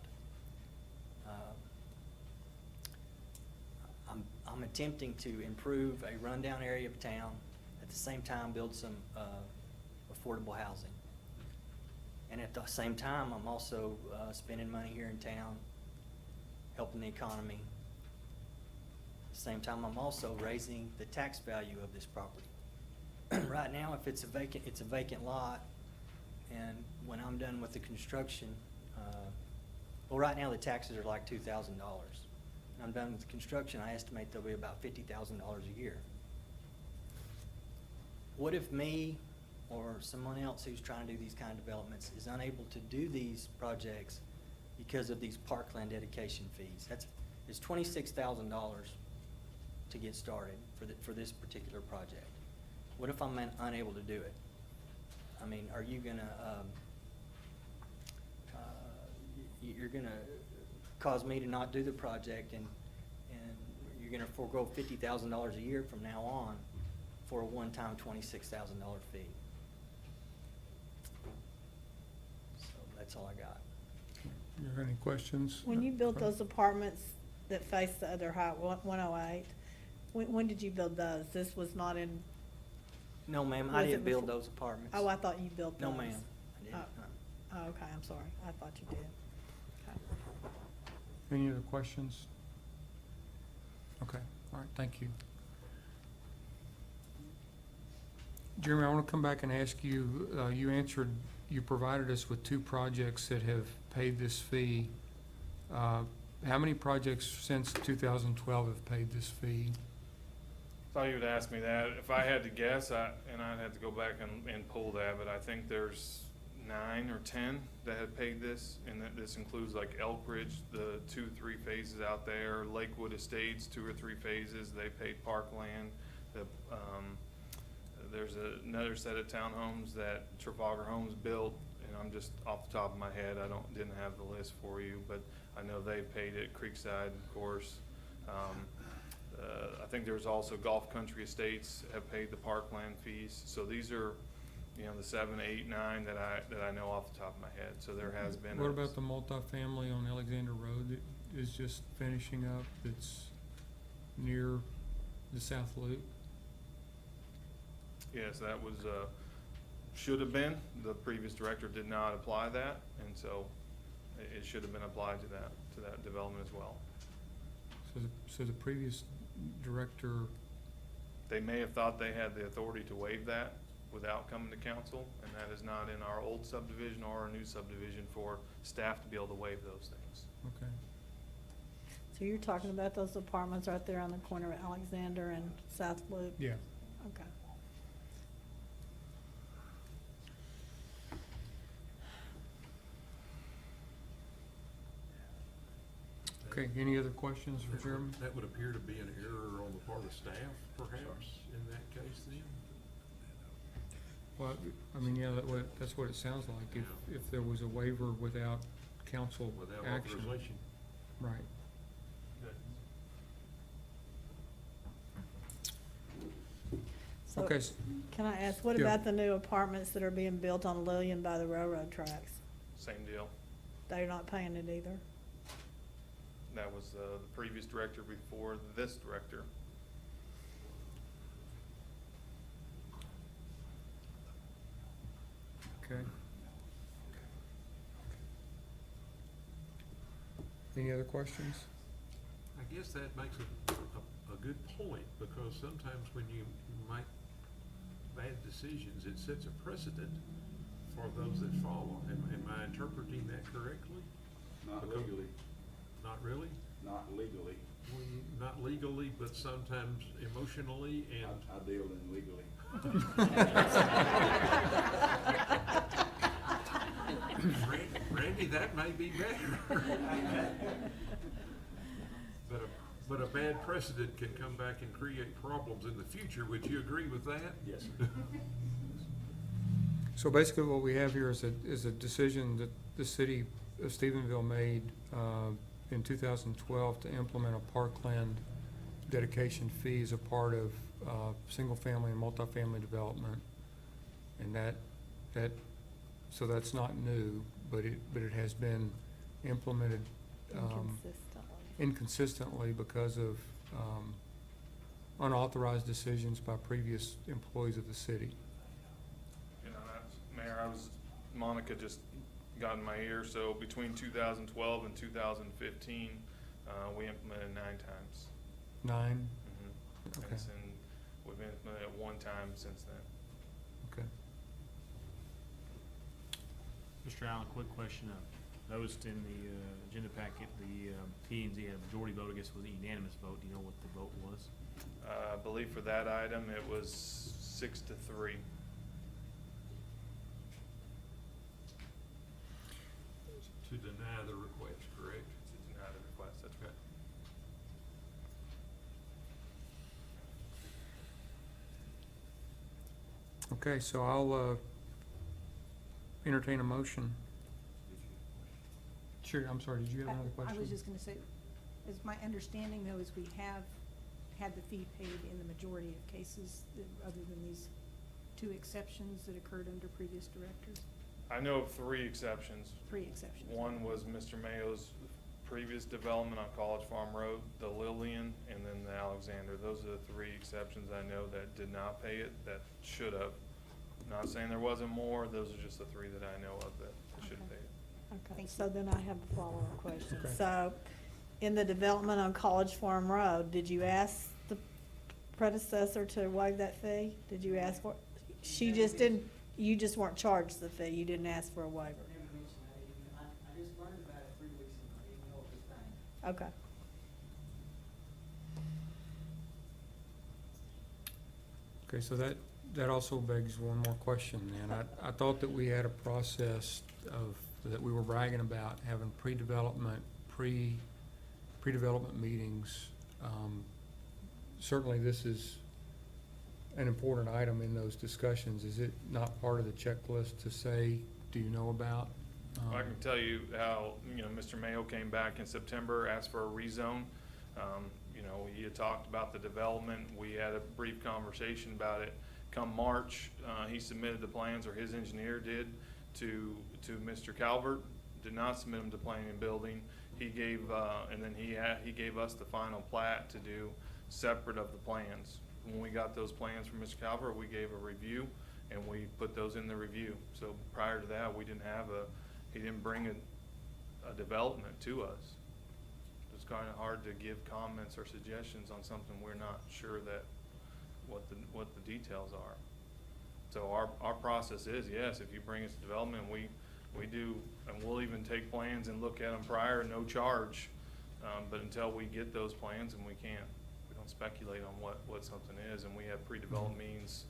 I'm attempting to improve a rundown area of town, at the same time build some affordable housing. And at the same time, I'm also spending money here in town, helping the economy. At the same time, I'm also raising the tax value of this property. Right now, if it's a vacant lot, and when I'm done with the construction, well, right now the taxes are like $2,000. When I'm done with the construction, I estimate there'll be about $50,000 a year. What if me or someone else who's trying to do these kind of developments is unable to do these projects because of these parkland dedication fees? It's $26,000 to get started for this particular project. What if I'm unable to do it? I mean, are you gonna, you're gonna cause me to not do the project, and you're gonna forego $50,000 a year from now on for a one-time $26,000 fee. So that's all I got. You have any questions? When you built those apartments that face the other high, 108, when did you build those? This was not in, No, ma'am, I Was it didn't build before- those apartments. oh, I thought you built those. No, ma'am, I didn't. Oh, okay, I'm sorry. I thought you did. Okay. Any other questions? Okay, all right, thank you. Jeremy, I want to come back and ask you, you provided us with 2 projects that have paid this fee. How many projects since 2012 have paid this fee? Thought you would ask me that. If I had to guess, and I'd have to go back and pull that, but I think there's 9 or 10 that have paid this, and that this includes like Elk Ridge, the 2-3 phases out there, Lakewood Estates, 2 or 3 phases, they paid Parkland. There's another set of townhomes that Trafalgar Homes built, and I'm just off the top of my head, didn't have the list for you, but I know they paid it. Creekside, of course. I think there's also Gulf Country Estates have paid the Parkland fees. So these are, the 7, 8, 9 that I know off the top of my head. So there has been. What about the multifamily on Alexander Road that is just finishing up, that's near the South Loop? Yes, that was, should have been. The previous director did not apply that, and so it should have been applied to that development as well. So the previous director, They may have thought they had the authority to waive that without coming to council, and that is not in our old subdivision or our new subdivision for staff to be able to waive those things. okay. So you're talking about those apartments right there on the corner of Alexander and South Loop? Yeah. Okay. Okay, any other questions for Jeremy? That would appear to be an error on the part of staff, perhaps, in that case then? Well, I mean, yeah, that's what it sounds like, if there was a waiver without council Without action. authorization? Right. So Okay, can I ask, what Yeah. about the new apartments that are being built on Lillian by the railroad tracks? Same deal. They're not paying it either? That was the previous director before this director. okay. Any other questions? I guess that makes a good point, because sometimes when you make bad decisions, it sets a precedent for those that follow. Am I interpreting that correctly? Not Because- legally, Not really? not legally. Not legally, but sometimes emotionally and. I deal in legally. Randy, that may be better. But a bad precedent can come back and create problems in the future. Would you agree with that? Yes, sir. So basically what we have here is a decision that the city of Stephenville made in 2012 to implement a parkland dedication fee is a part of single-family and multifamily development. And so that's not new, but it has been implemented inconsistently because of unauthorized decisions by previous employees of the city. You know, Mayor, Monica just got in my ear, so between 2012 and 2015, we implemented 9 times. 9? And Okay. we've implemented it 1 time since then. Okay. Mr. Allen, quick question. Noticed in the agenda packet, the P&Z had a majority vote. I guess it was a unanimous vote. Do you know what the vote was? I believe for that item, it was 6-3. To deny the request, correct? To deny the request, that's correct. Okay, so I'll entertain a motion. Sure, I'm sorry, did you have another question? I was just gonna say, is my understanding though is we have had the fee paid in the majority of cases, other than these 2 exceptions that occurred under previous directors? I know of 3 exceptions. 3 exceptions. One was Mr. Mayo's previous development on College Farm Road, the Lillian, and then the Alexander. Those are the 3 exceptions I know that did not pay it, that should have. Not saying there wasn't more, those are just the 3 that I know of that should have paid it. Okay, so then I have a follow-up question. Okay. So, in the development on College Farm Road, did you ask the predecessor to waive that fee? Did you ask for, she just didn't, you just weren't charged the fee, you didn't ask for a waiver? I just learned about it 3 weeks ago, I didn't know it was a thing. Okay. Okay, so that also begs one more question then. I thought that we had a process that we were bragging about, having pre-development meetings. Certainly this is an important item in those discussions. Is it not part of the checklist to say, do you know about? I can tell you how, Mr. Mayo came back in September, asked for a rezone. He had talked about the development. We had a brief conversation about it. Come March, he submitted the plans, or his engineer did, to Mr. Calvert. Did not submit them to planning and building. He gave, and then he gave us the final plat to do separate of the plans. When we got those plans from Mr. Calvert, we gave a review, and we put those in the review. So prior to that, we didn't have he didn't bring a development to us. It's kind of hard to give comments or suggestions on something we're not sure that what the details are. So our process is, yes, if you bring us development, we do, and we'll even take plans and look at them prior, no charge. But until we get those plans, and we don't speculate on what something is, and we have pre-development meetings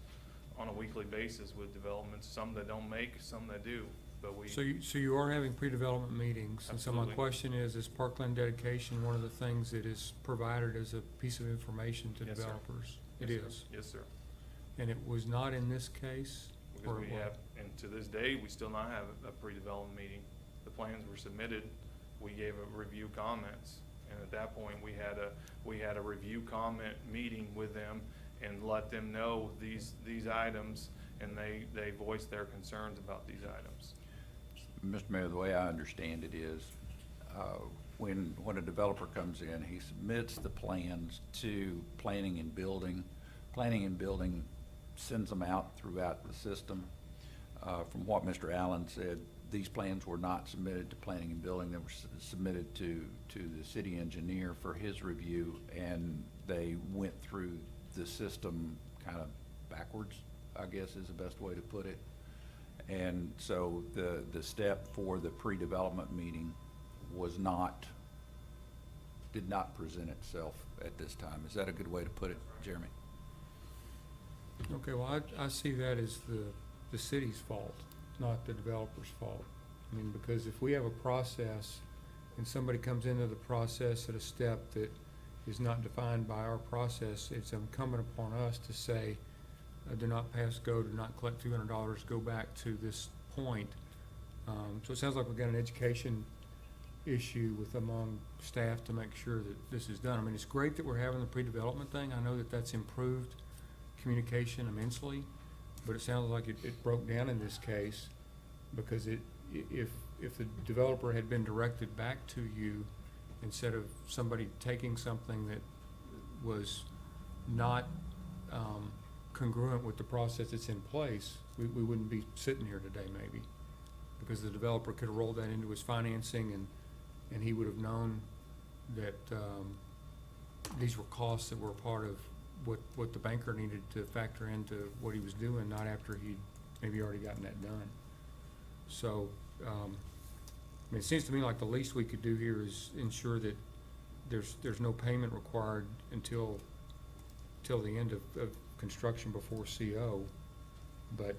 on a weekly basis with developments, some that don't make, some that do, but we. So you are having pre-development meetings, and so my Absolutely. question is Parkland dedication one of the things that is provided as a piece of information to Yes, sir. developers? Yes, It sir. is, Yes, sir. and it was not in this case? Because or we it was? have, and to this day, we still not have a pre-development meeting. The plans were submitted, we gave a review comments, and at that point, we had a review comment meeting with them and let them know these items, and they voiced their concerns about these items. Mr. Mayor, the way I understand it is, when a developer comes in, he submits the plans to planning and building. Planning and building sends them out throughout the system. From what Mr. Allen said, these plans were not submitted to planning and building. They were submitted to the city engineer for his review, and they went through the system kind of backwards, I guess is the best way to put it. And so the step for the pre-development meeting did not present itself at this time. Is that a good way to put it, Jeremy? Okay, well, I see that as the city's fault, not the developer's fault. I mean, because if we have a process and somebody comes into the process at a step that is not defined by our process, it's incumbent upon us to say, do not pass go, do not collect $200, go back to this point. So it sounds like we've got an education issue with among staff to make sure that this is done. I mean, it's great that we're having the pre-development thing. I know that that's improved communication immensely, but it sounds like it broke down in this case because if the developer had been directed back to you instead of somebody taking something that was not congruent with the process that's in place, we wouldn't be sitting here today maybe. Because the developer could have rolled that into his financing and he would have known that these were costs that were part of what the banker needed to factor into what he was doing, not after he'd maybe already gotten that done. So, I mean, it seems to me like the least we could do here is ensure that there's no payment required until the end of construction before CO. But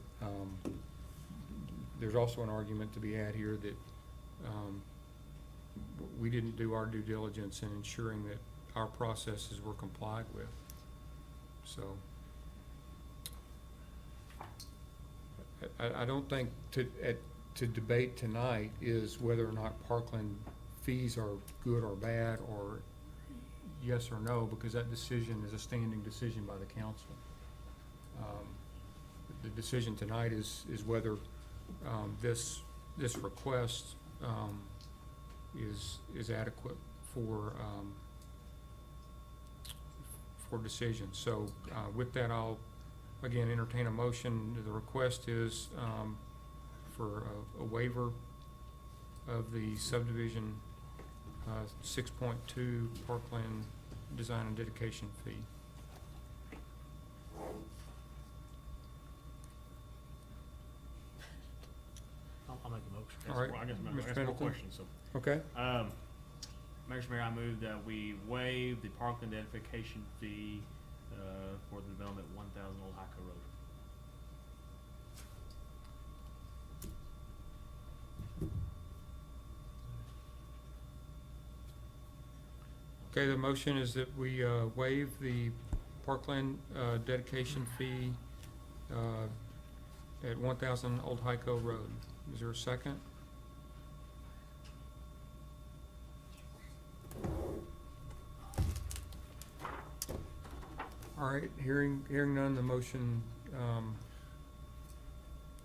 there's also an argument to be had here that we didn't do our due diligence in ensuring that our processes were complied with. So I don't think to debate tonight is whether or not Parkland fees are good or bad or yes or no, because that decision is a standing decision by the council. The decision tonight is whether this request is adequate for decision. So with that, I'll again entertain a motion. The request is for a waiver of the subdivision 6.2 Parkland design and dedication fee. I'll make the motion. All right, I guess Mr. I guess more Pendleton? questions, so. Okay. Mr. Mayor, I move that we waive the Parkland edification fee for the development at 1,000 Old Hico Road. Okay, the motion is that we waive the Parkland dedication fee at 1,000 Old Hico Road. Is there a second? All right, hearing none, the motion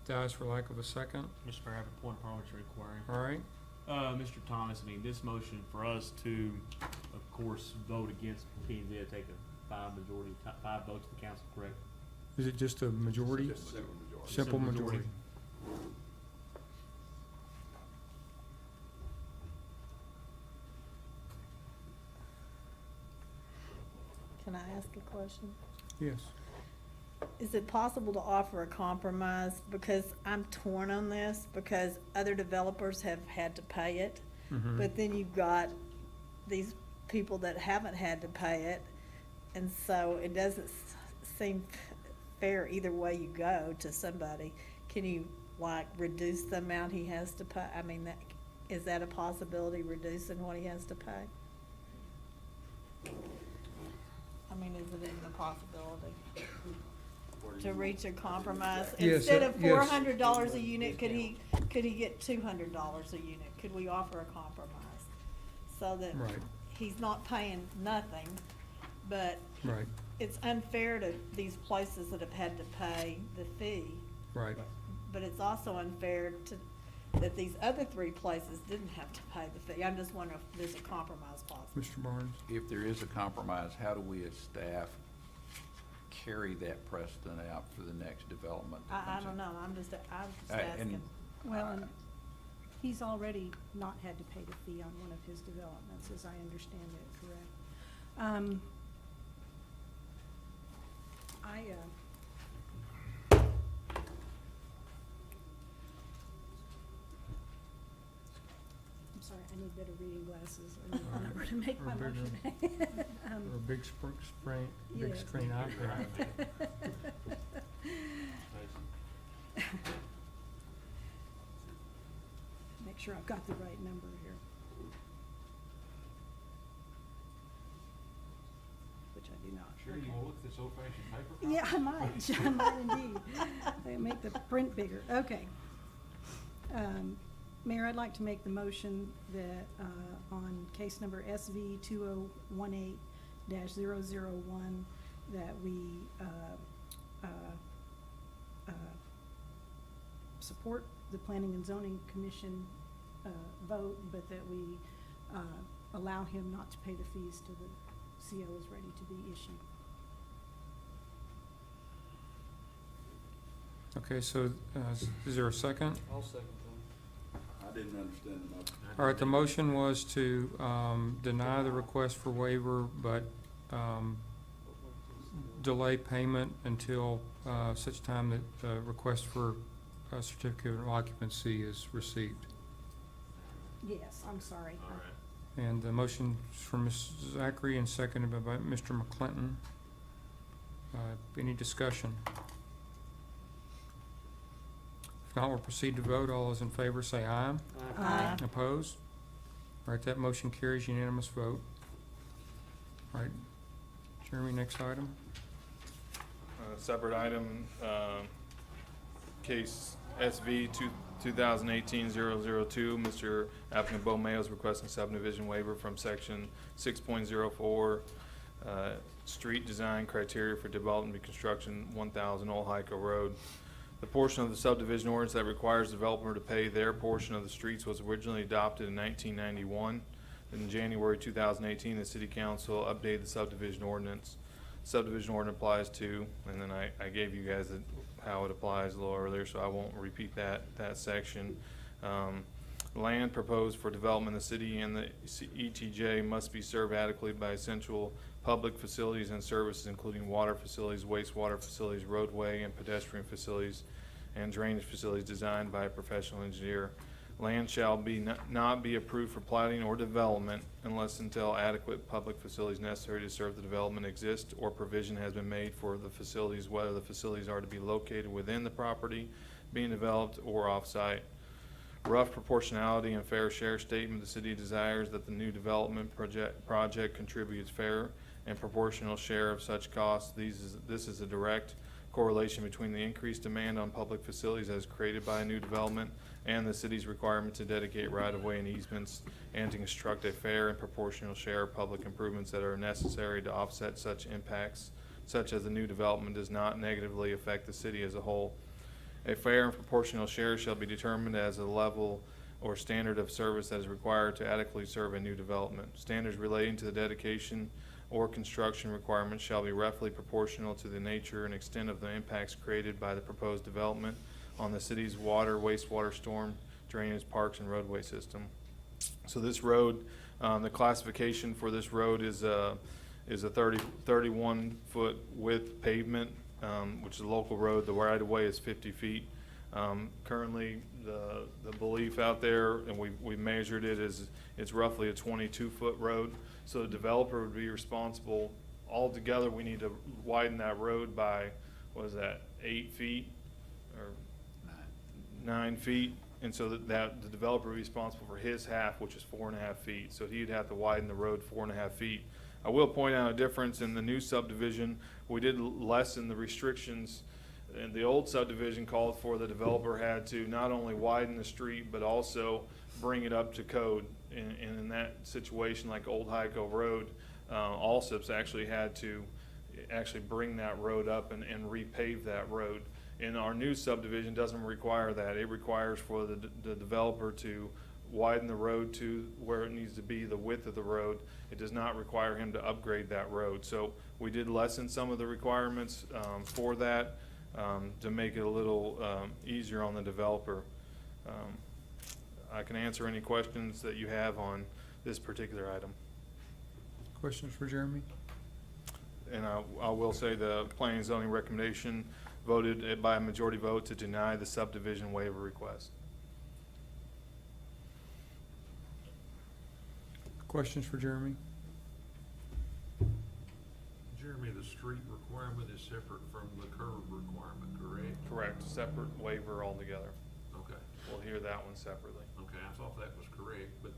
dies for lack of a second. Mr. Mayor, I have a point of parliamentary inquiry. All right, Mr. Thomas, I mean, this motion for us to, of course, vote against continuing to take a 5 votes to the council, correct? is it just a majority? Just simple majority. Simple Simple majority. majority. Can I ask a question? Yes. Is it possible to offer a compromise? Because I'm torn on this, because other developers have had to pay it. Mhm. But then you've got these people that haven't had to pay it. And so it doesn't seem fair either way you go to somebody. Can you, like, reduce the amount he has to pay? I mean, is that a possibility, reducing what he has to pay? I mean, is it even a possibility to reach a compromise? Yes, Instead of yes. $400 a unit, could he get $200 a unit? Could we offer a compromise? So that Right. he's not paying nothing, but Right, it's unfair to these places that have had to pay the fee. right. But it's also unfair that these other 3 places didn't have to pay the fee. I'm just wondering if there's a compromise possible. Mr. Barnes? If there is a compromise, how do we as staff carry that precedent out for the next development that I comes don't in? know, I'm just And- asking. Well, and he's already not had to pay the fee on one of his developments, as I understand it, correct? I'm sorry, I need better reading glasses or All right. number to make my Or bigger. motion. Or a big big yes. screen iPad. Make sure I've got the right number here. Which I do not. Sure, you Okay. wanna look at this old-fashioned paper copy? Yeah, I might, I might indeed. They make the print bigger, okay. Mayor, I'd like to make the motion that, on case number SV 2018-001, that we, support the Planning and Zoning Commission, vote, but that we, allow him not to pay the fees till the CO is ready to be issued. Okay, so, is there a second? I'll second that. I didn't understand the motion. All right, the motion was to, deny the request for waiver, but, delay payment until, such time that the request for a certificate of occupancy is received. Yes, I'm sorry. All right. And the motion from Ms. Zachary and seconded by Mr. McClinton. Any discussion? If not, we'll proceed to vote. All those in favor say aye. Aye. Opposed? All right, that motion carries unanimous vote. All right, Jeremy, next item. Separate item, case SV 2018-002, Mr. applicant Bo Mayo is requesting subdivision waiver from section 6.04, street design criteria for development and construction, 1000 Old Hyco Road. The portion of the subdivision ordinance that requires the developer to pay their portion of the streets was originally adopted in 1991. In January 2018, the City Council updated the subdivision ordinance. Subdivision ordinance applies to, and then I gave you guys how it applies a little earlier, so I won't repeat that section. Land proposed for development in the city and the ETJ must be served adequately by essential public facilities and services, including water facilities, wastewater facilities, roadway and pedestrian facilities, and drainage facilities designed by a professional engineer. Land shall be not be approved for platting or development unless until adequate public facilities necessary to serve the development exist or provision has been made for the facilities, whether the facilities are to be located within the property being developed or off-site. Rough proportionality and fair share statement. The city desires that the new development project contributes fair and proportional share of such costs. This is a direct correlation between the increased demand on public facilities as created by a new development and the city's requirement to dedicate right-of-way and easements and to construct a fair and proportional share of public improvements that are necessary to offset such impacts, such as the new development does not negatively affect the city as a whole. A fair and proportional share shall be determined as a level or standard of service that is required to adequately serve a new development. Standards relating to the dedication or construction requirements shall be roughly proportional to the nature and extent of the impacts created by the proposed development on the city's water, wastewater, storm, drainage, parks, and roadway system. So this road, the classification for this road is a 31-foot width pavement, which is a local road. The right-of-way is 50 feet. Currently, the belief out there, and we measured it, is it's roughly a 22-foot road. So the developer would be responsible. Altogether, we need to widen that road by, what is that, 8 feet or 9 feet? And so that the developer would be responsible for his half, which is 4.5 feet. So he'd have to widen the road 4.5 feet. I will point out a difference in the new subdivision. We did lessen the restrictions. And the old subdivision called for the developer had to not only widen the street, but also bring it up to code. And in that situation, like Old Hyco Road, Allsup's actually had to bring that road up and repave that road. And our new subdivision doesn't require that. It requires for the developer to widen the road to where it needs to be, the width of the road. It does not require him to upgrade that road. So we did lessen some of the requirements for that to make it a little easier on the developer. I can answer any questions that you have on this particular item. Questions for Jeremy? And I will say the planning and zoning recommendation voted by a majority vote to deny the subdivision waiver request. Questions for Jeremy? Jeremy, the street requirement is separate from the curb requirement, correct? Correct, separate waiver altogether. Okay. We'll hear that one separately. Okay, I thought that was correct, but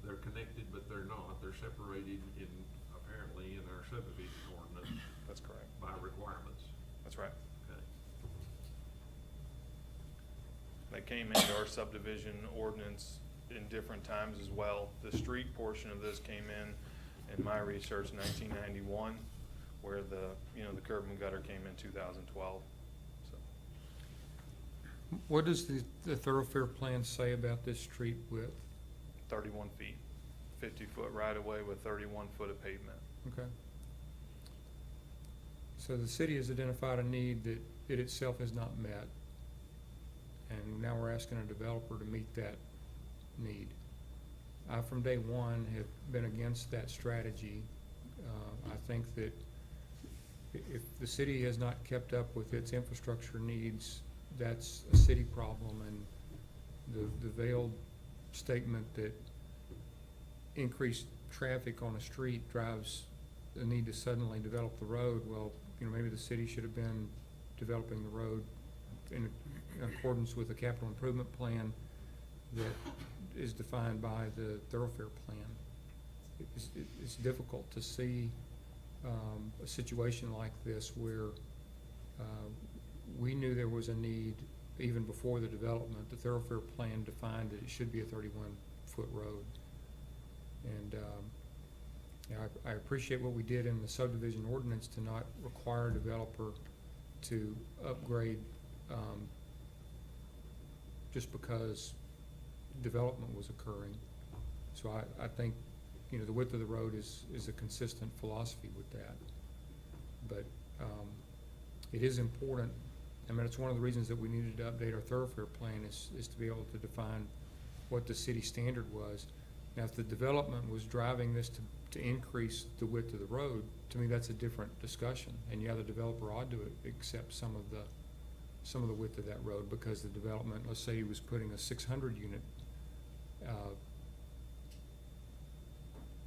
they're connected, but they're not. They're separated apparently in our subdivision ordinance That's correct. by requirements. That's right. Okay. that came into our subdivision ordinance in different times as well. The street portion of this came in my research, 1991, where the curb and gutter came in 2012, so. What does the thoroughfare plan say about this street width? 31 feet, 50-foot right-of-way with 31 foot of pavement. Okay. So the city has identified a need that it itself has not met, and now we're asking a developer to meet that need. I, from day one, have been against that strategy. I think that if the city has not kept up with its infrastructure needs, that's a city problem, and the veiled statement that increased traffic on a street drives the need to suddenly develop the road, well, maybe the city should have been developing the road in accordance with the capital improvement plan that is defined by the thoroughfare plan. It's difficult to see a situation like this where we knew there was a need even before the development. The thoroughfare plan defined that it should be a 31-foot road. And I appreciate what we did in the subdivision ordinance to not require a developer to upgrade just because development was occurring. So I think, the width of the road is a consistent philosophy with that. But it is important. I mean, it's one of the reasons that we needed to update our thoroughfare plan is to be able to define what the city standard was. Now, if the development was driving this to increase the width of the road, to me, that's a different discussion. And yeah, the developer ought to accept some of the width of that road, because the development, let's say he was putting a 600 unit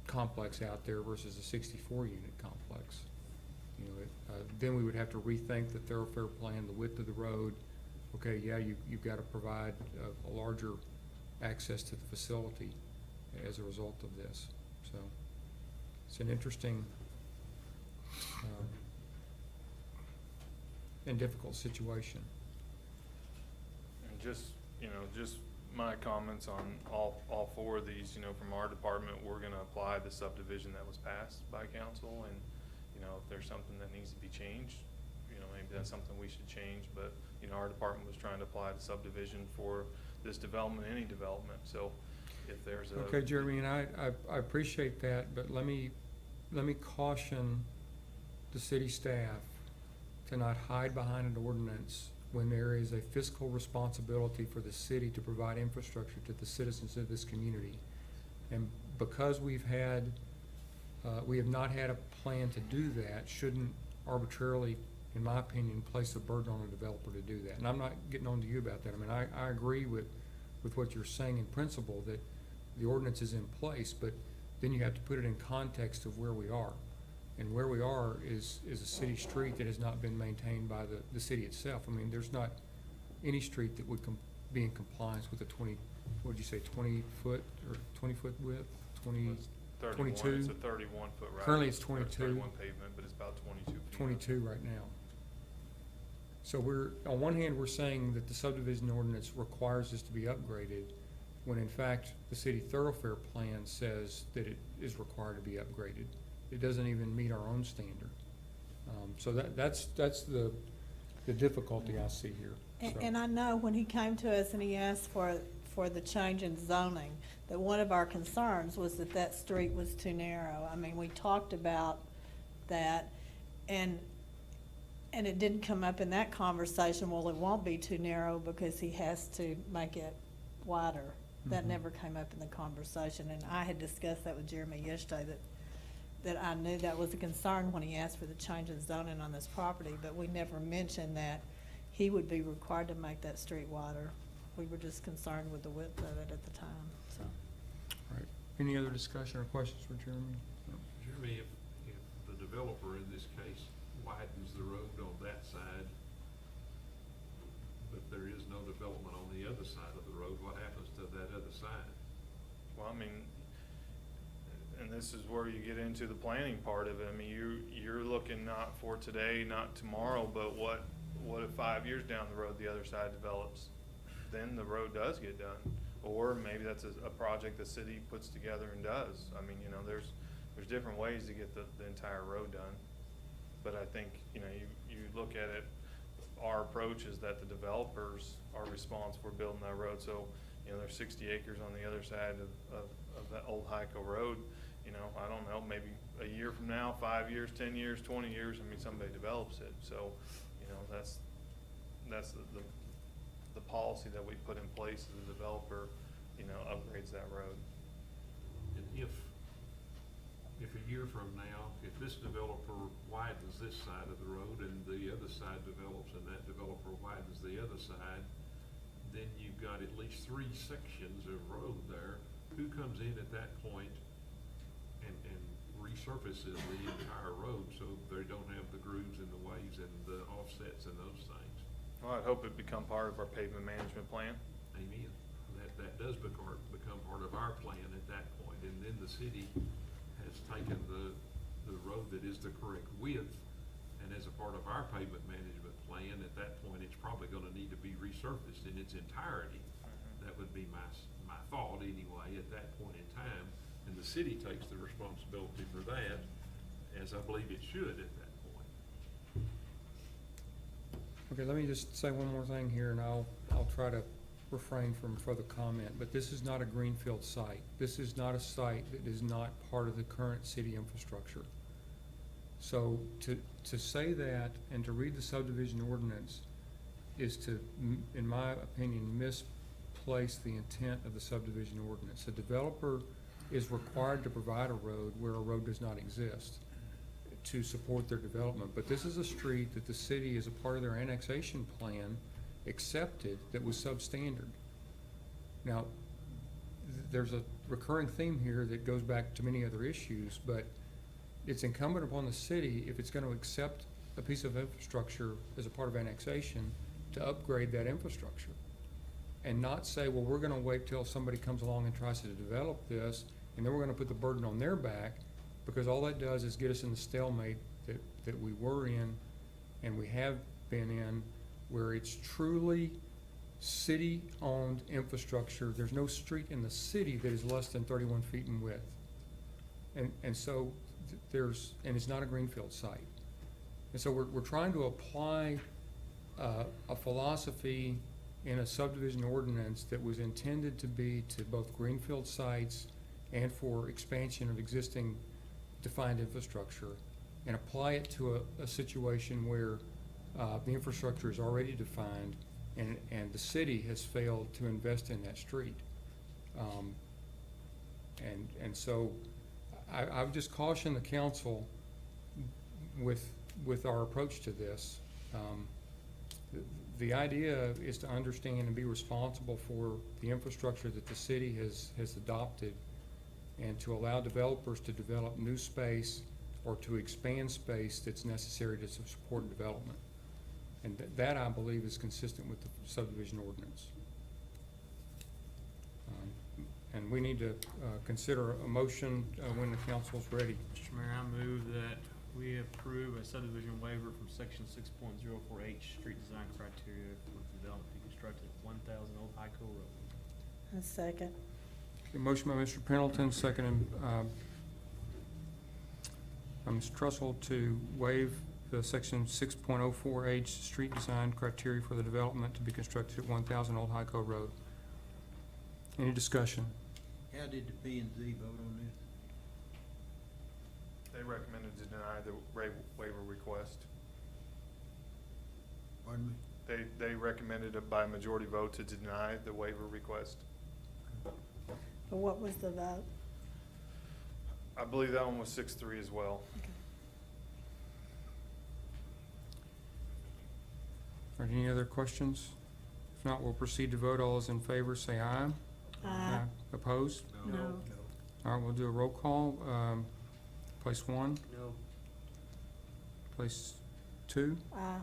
complex out there versus a 64 unit complex. Then we would have to rethink the thoroughfare plan, the width of the road. Okay, yeah, you've got to provide a larger access to the facility as a result of this. So it's an interesting and difficult situation. And just my comments on all four of these, from our department, we're gonna apply the subdivision that was passed by council, and, if there's something that needs to be changed, maybe that's something we should change, but, our department was trying to apply the subdivision for this development, any development, so if there's a. Okay, Jeremy, and I appreciate that, but let me caution the city staff to not hide behind an ordinance when there is a fiscal responsibility for the city to provide infrastructure to the citizens of this community. And because we have not had a plan to do that, shouldn't arbitrarily, in my opinion, place a burden on a developer to do that. And I'm not getting on to you about that. I mean, I agree with what you're saying in principle, that the ordinance is in place, but then you have to put it in context of where we are. And where we are is a city street that has not been maintained by the city itself. I mean, there's not any street that would be in compliance with a 20 foot or 20 foot width, 31, 22. It's a 31 foot right. Currently it's or 22. 31 pavement, but it's about 22 feet. 22 right now. So on one hand, we're saying that the subdivision ordinance requires this to be upgraded, when in fact, the city thoroughfare plan says that it is required to be upgraded. It doesn't even meet our own standard. So that's the difficulty I see here. So. And I know when he came to us and he asked for the change in zoning, that one of our concerns was that street was too narrow. I mean, we talked about that, and it didn't come up in that conversation, well, it won't be too narrow because he has to make it wider. That never came up in the conversation, and I had discussed that with Jeremy yesterday, that I knew that was a concern when he asked for the change in zoning on this property, but we never mentioned that he would be required to make that street wider. We were just concerned with the width of it at the time, so. All right. Any other discussion or questions for Jeremy? No. Jeremy, if the developer in this case widens the road on that side, but there is no development on the other side of the road, what happens to that other side? Well, I mean, and this is where you get into the planning part of it. I mean, you're looking not for today, not tomorrow, but what if 5 years down the road the other side develops? then the road does get done. Or maybe that's a project the city puts together and does. I mean, there's different ways to get the entire road done. But I think, you look at it, our approach is that the developers are responsible for building that road. So, there's 60 acres on the other side of that old Hyco Road. I don't know, maybe a year from now, 5 years, 10 years, 20 years, somebody develops it. So, that's the policy that we put in place as the developer, upgrades that road. And if a year from now, if this developer widens this side of the road and the other side develops and that developer widens the other side, then you've got at least 3 sections of road there. Who comes in at that point and resurfaces the entire road so they don't have the grooves and the waves and the offsets and those things? Well, I'd hope it become part of our pavement management plan. Amen. That does become part of our plan at that point, and then the city has taken the road that is the correct width, and as a part of our pavement management plan, at that point, it's probably gonna need to be resurfaced in its entirety. That would be my thought anyway, at that point in time, and the city takes the responsibility for that, as I believe it should at that point. Okay, let me just say one more thing here, and I'll try to refrain from further comment, but this is not a greenfield site. This is not a site that is not part of the current city infrastructure. So to say that and to read the subdivision ordinance is to, in my opinion, misplace the intent of the subdivision ordinance. The developer is required to provide a road where a road does not exist to support their development. But this is a street that the city, as a part of their annexation plan, accepted that was substandard. Now, there's a recurring theme here that goes back to many other issues, but it's incumbent upon the city, if it's going to accept a piece of infrastructure as a part of annexation, to upgrade that infrastructure. And not say, well, we're going to wait till somebody comes along and tries to develop this, and then we're going to put the burden on their back, because all that does is get us in the stalemate that we were in and we have been in, where it's truly city-owned infrastructure. There's no street in the city that is less than 31 feet in width. And so and it's not a greenfield site. And so we're trying to apply a philosophy in a subdivision ordinance that was intended to be to both greenfield sites and for expansion of existing defined infrastructure, and apply it to a situation where the infrastructure is already defined and the city has failed to invest in that street. And so I would just caution the council with our approach to this. The idea is to understand and be responsible for the infrastructure that the city has adopted, and to allow developers to develop new space or to expand space that's necessary to support development. And that, I believe, is consistent with the subdivision ordinance. And we need to consider a motion when the council's ready. Mr. Mayor, I move that we approve a subdivision waiver from section 6.04H, street design criteria for development to be constructed at 1000 Old Hyco Road. A second. A motion by Mr. Pendleton, seconded by Ms. Trussell to waive the section 6.04H street design criteria for the development to be constructed at 1000 Old Hyco Road. Any discussion? How did the P and Z vote on this? They recommended to deny the waiver request. Pardon me? They recommended it by majority vote to deny the waiver request. But what was the vote? I believe that one was 6-3 as well. Are there any other questions? If not, we'll proceed to vote. All those in favor say aye. Aye. Opposed? No. No. All right, we'll do a roll call. Place 1, No. place 2, Aye.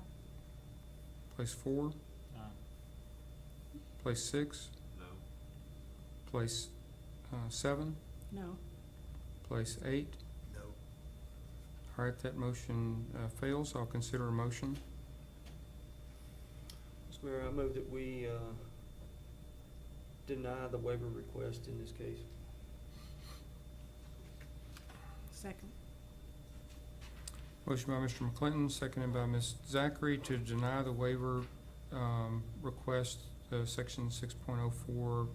place 4, Aye. place 6, No. place 7, No. place 8. No. All right, that motion fails. I'll consider a motion. Mr. Mayor, I move that we deny the waiver request in this case. Second. Motion by Mr. McClinton, seconded by Ms. Zachary to deny the waiver request, section 6.04,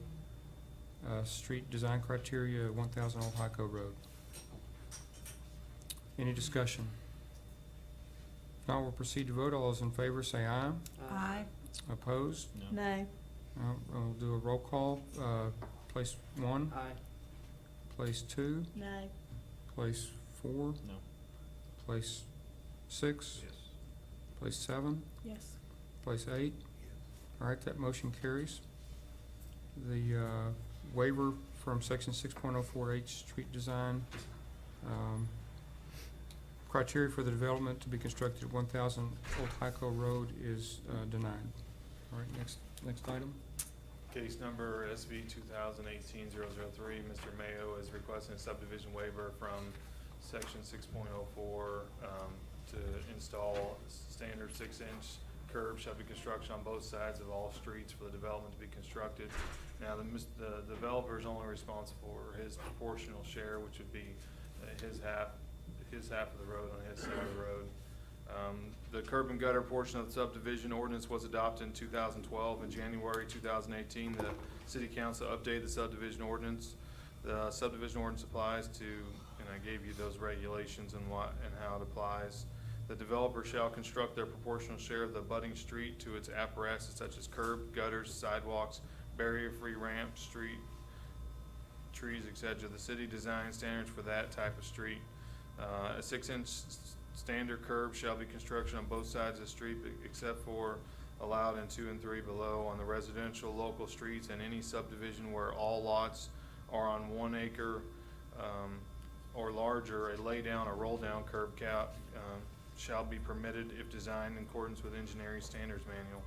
street design criteria, 1000 Old Hyco Road. Any discussion? If not, we'll proceed to vote. All those in favor say aye. Aye. Opposed? Nay. We'll do a roll call. Place 1, Aye. place 2, Nay. place 4, No. place 6, Yes. place 7, Yes. place 8. All right, that motion carries. The waiver from section 6.04H, street design, criteria for the development to be constructed at 1000 Old Hyco Road is denied. All right, next item. Case number SV 2018-003, Mr. Mayo is requesting a subdivision waiver from section 6.04 to install standard 6-inch curb shall be constructed on both sides of all streets for the development to be constructed. Now, the developer is only responsible for his proportional share, which would be his half of the road on his side of the road. The curb and gutter portion of the subdivision ordinance was adopted in 2012. In January 2018, the city council updated the subdivision ordinance. The subdivision ordinance applies to, and I gave you those regulations and how it applies. The developer shall construct their proportional share of the abutting street to its apparatus such as curb, gutters, sidewalks, barrier-free ramps, street trees, etc. The city design standards for that type of street. A 6-inch standard curb shall be constructed on both sides of the street except for allowed in 2 and 3 below on the residential local streets and any subdivision where all lots are on 1 acre or larger. A lay down or roll down curb cap shall be permitted if designed in accordance with engineering standards manual.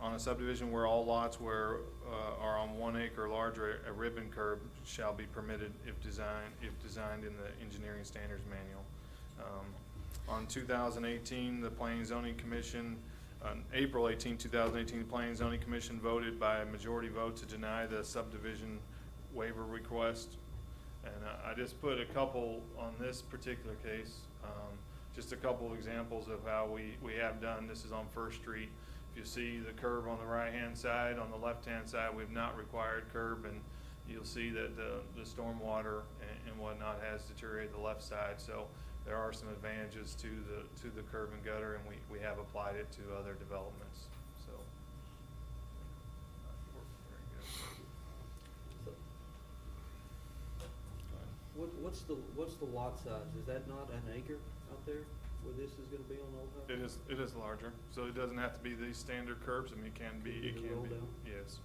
On a subdivision where all lots are on 1 acre or larger, a ribbon curb shall be permitted if designed in the engineering standards manual. On 2018, the Planning and Zoning Commission, on April 18, 2018, the Planning and Zoning Commission voted by a majority vote to deny the subdivision waiver request. And I just put a couple on this particular case, just a couple of examples of how we have done. This is on First Street. If you see the curb on the right-hand side, on the left-hand side, we've not required curb, and you'll see that the stormwater and whatnot has deteriorated the left side. So there are some advantages to the curb and gutter, and we have applied it to other developments. So very good. What's the lot size? Is that not an acre out there where this is gonna be on Old Hyco? It is larger, so it doesn't have to be these standard curbs. I mean, it can be. It can roll down? Yes.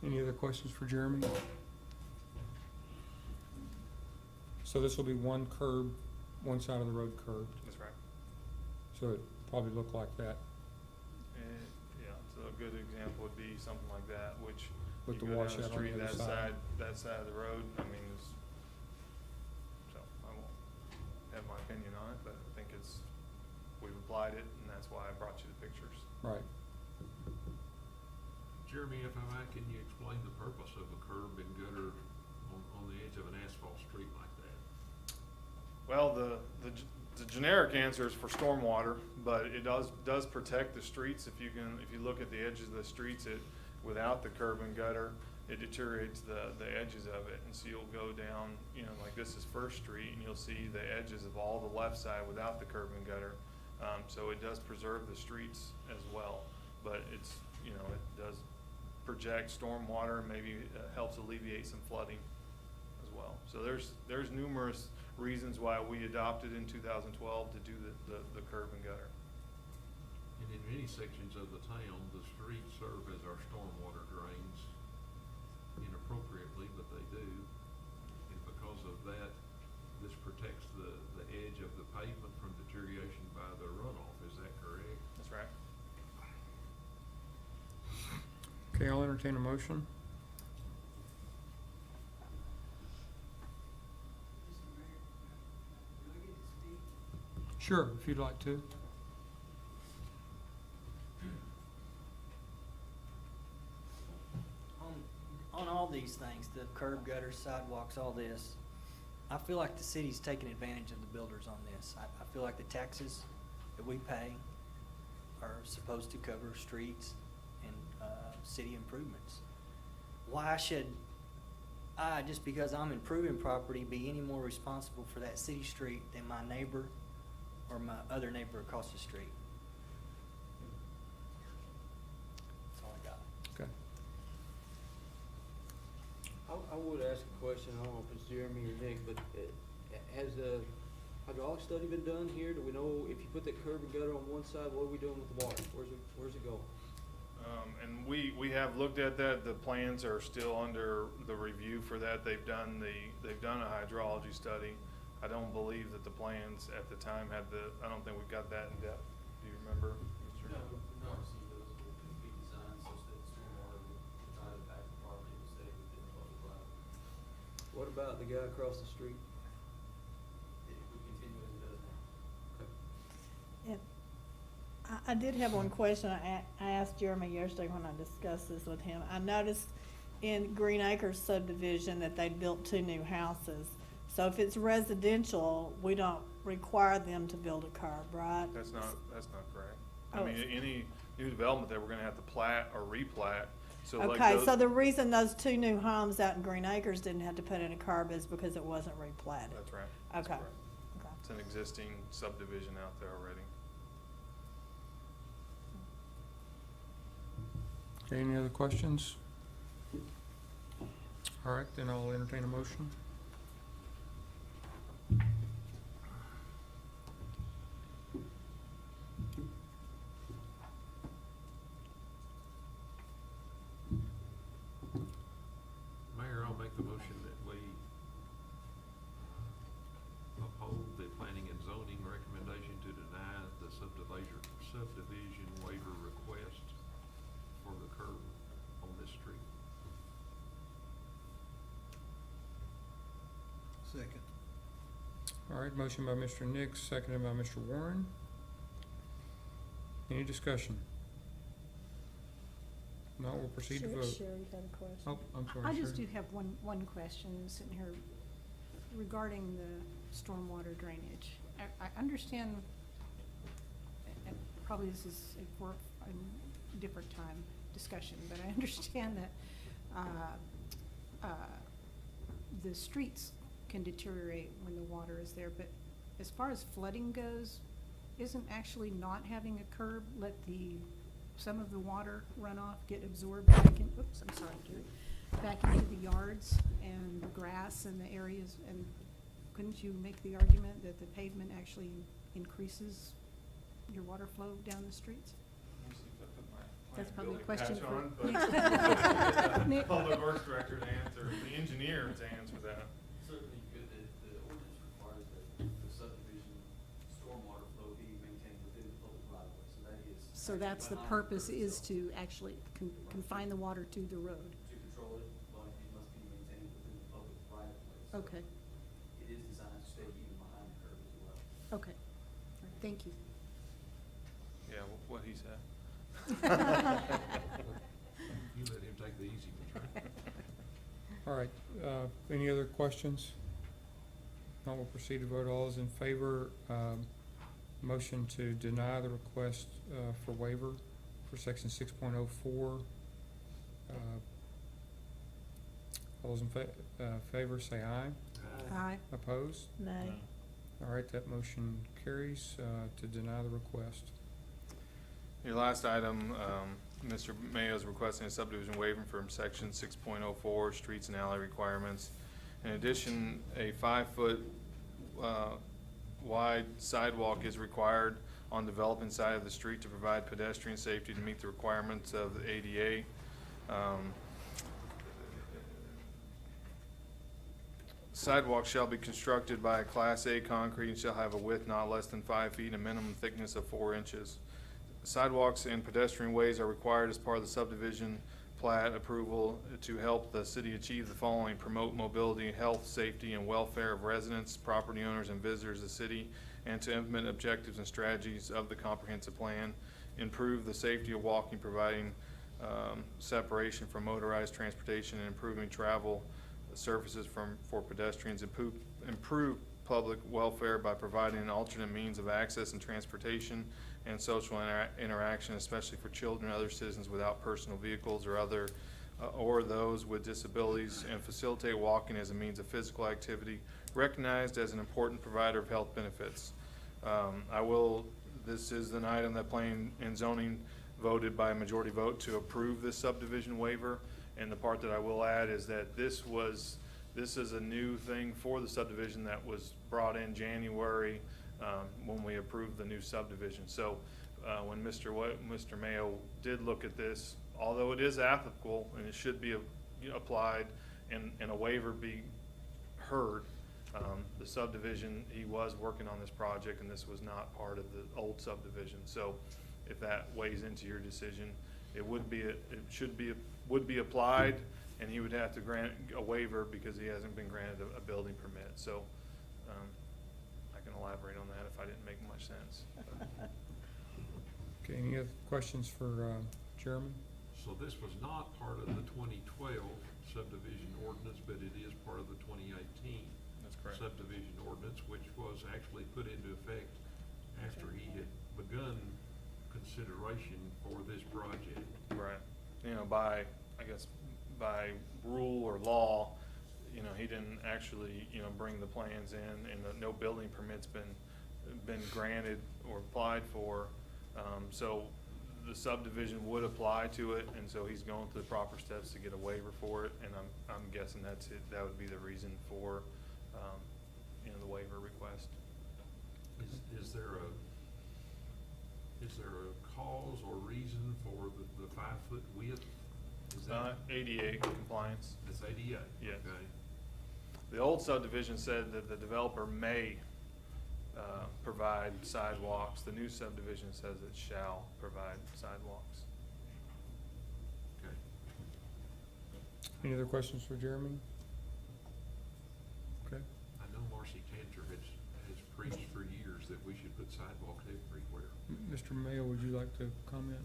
Any other questions for Jeremy? So this will be one curb, one side of the road curbed, That's right. so it probably look like that Yeah, so a good example would be something like that, which with the you go down washout on street, the other side. that side of the road, I mean, so I won't have my opinion on it, but I think we've applied it, and that's why I brought you the pictures. Right. Jeremy, if I might, can you explain the purpose of a curb and gutter on the edge of an asphalt street like that? Well, the generic answer is for stormwater, but it does protect the streets. If you look at the edges of the streets, without the curb and gutter, it deteriorates the edges of it. And so you'll go down, like this is First Street, and you'll see the edges of all the left side without the curb and gutter. So it does preserve the streets as well, but it does project stormwater and maybe helps alleviate some flooding as well. So there's numerous reasons why we adopted in 2012 to do the curb and gutter. And in many sections of the town, the streets serve as our stormwater drains inappropriately, but they do. And because of that, this protects the edge of the pavement from deterioration by the runoff. Is that correct? That's right. Okay, I'll entertain a motion. Sure, if you'd like to. all these things, the curb gutters, sidewalks, all this, I feel like the city's taking advantage of the builders on this. I feel like the taxes that we pay are supposed to cover streets and, city improvements. Why should I, just because I'm improving property, be any more responsible for that city street than my neighbor or my other neighbor across the street? That's all I got. Okay. I would ask a question, I don't know if it's Jeremy or Nick, but has a hydraulic study been done here? Do we know if you put that curb and gutter on one side, what are we doing with the water? Where's it go? And we have looked at that. The plans are still under the review for that. They've done a hydrology study. I don't believe that the plans at the time had I don't think we got that in depth. Do you remember? Mr. No, we've not received those. Will be designed such that stormwater would not impact the property and stay within the public right. What about the guy across the street? It would continue as it does now. And I did have one question I asked Jeremy yesterday when I discussed this with him. I noticed in Green Acres subdivision that they built 2 new houses. So if it's residential, we don't require them to build a curb, right? That's not correct. Oh, I mean, any new development that we're gonna have to plat or replat, so like Okay, those. so the reason those 2 new homes out in Green Acres didn't have to put in a curb is because it wasn't replatted? That's right. That's Okay. correct. Okay. It's an existing subdivision out there already. Okay, any other questions? All right, then I'll entertain a motion. Mayor, I'll make the motion that we uphold the planning and zoning recommendation to deny the subdivision waiver request for the curb on this street. Second. All right, motion by Mr. Nix, seconded by Mr. Warren. Any discussion? No, we'll proceed to vote. Sherry had a question. Oh, I'm sorry, I just Sherry. do have one question sitting here regarding the stormwater drainage. I understand, and probably this is for a different time discussion, but I understand that the streets can deteriorate when the water is there, but as far as flooding goes, isn't actually not having a curb let some of the water runoff get absorbed back in, oops, I'm sorry, Gary, back into the yards and the grass and the areas, and couldn't you make the argument that the pavement actually increases your water flow down the streets? That's probably a question for Nick. Public Works Director to answer, the engineer to answer that. Certainly good that the ordinance requires that the subdivision stormwater flow be maintained within the public right of way, so that is. So that's the behind purpose, curb is itself. to actually confine the water to the road. To control it, but it must be maintained within the public right of way. So Okay, it is designed to stay even behind the curb as well. okay. All right, thank you. Yeah, what he said. You let him take the easy ones, right? All right, any other questions? No, we'll proceed to vote. All those in favor, motion to deny the request, for waiver for section 6.04. All those in favor say aye. Aye. Opposed? Nay. All right, that motion carries, to deny the request. Your last item, Mr. Mayo is requesting a subdivision waiver from section 6.04, streets and alley requirements. In addition, a 5-foot wide sidewalk is required on developing side of the street to provide pedestrian safety to meet the requirements of the ADA. Sidewalk shall be constructed by a Class A concrete and shall have a width not less than 5 feet and a minimum thickness of 4 inches. Sidewalks and pedestrian ways are required as part of the subdivision plat approval to help the city achieve the following: promote mobility, health, safety, and welfare of residents, property owners, and visitors of the city, and to implement objectives and strategies of the comprehensive plan, improve the safety of walking, providing separation from motorized transportation and improving travel surfaces for pedestrians, improve public welfare by providing an alternate means of access and transportation and social interaction, especially for children and other citizens without personal vehicles or those with disabilities, and facilitate walking as a means of physical activity, recognized as an important provider of health benefits. This is an item that Planning and Zoning voted by a majority vote to approve this subdivision waiver. And the part that I will add is that this is a new thing for the subdivision that was brought in January when we approved the new subdivision. So when Mr. Mayo did look at this, although it is applicable and it should be applied and a waiver be heard, the subdivision, he was working on this project and this was not part of the old subdivision. So if that weighs into your decision, would be applied, and he would have to grant a waiver because he hasn't been granted a building permit. So I can elaborate on that if I didn't make much sense. Okay, any other questions for Jeremy? So this was not part of the 2012 subdivision ordinance, but it is part of the 2018 That's correct. subdivision ordinance, which was actually put into effect after he had begun consideration for this project. Right. By rule or law, he didn't actually, bring the plans in, and no building permit's been granted or applied for. So the subdivision would apply to it, and so he's going through the proper steps to get a waiver for it, and I'm guessing that's it. That would be the reason for, the waiver request. Is there a cause or reason for the 5-foot width? Is that ADA compliance. it's ADA? Yes. Okay. The old subdivision said that the developer may provide sidewalks. The new subdivision says it shall provide sidewalks. Okay. Any other questions for Jeremy? Okay. I know Marcy Cantor has preached for years that we should put sidewalks everywhere. Mr. Mayo, would you like to comment?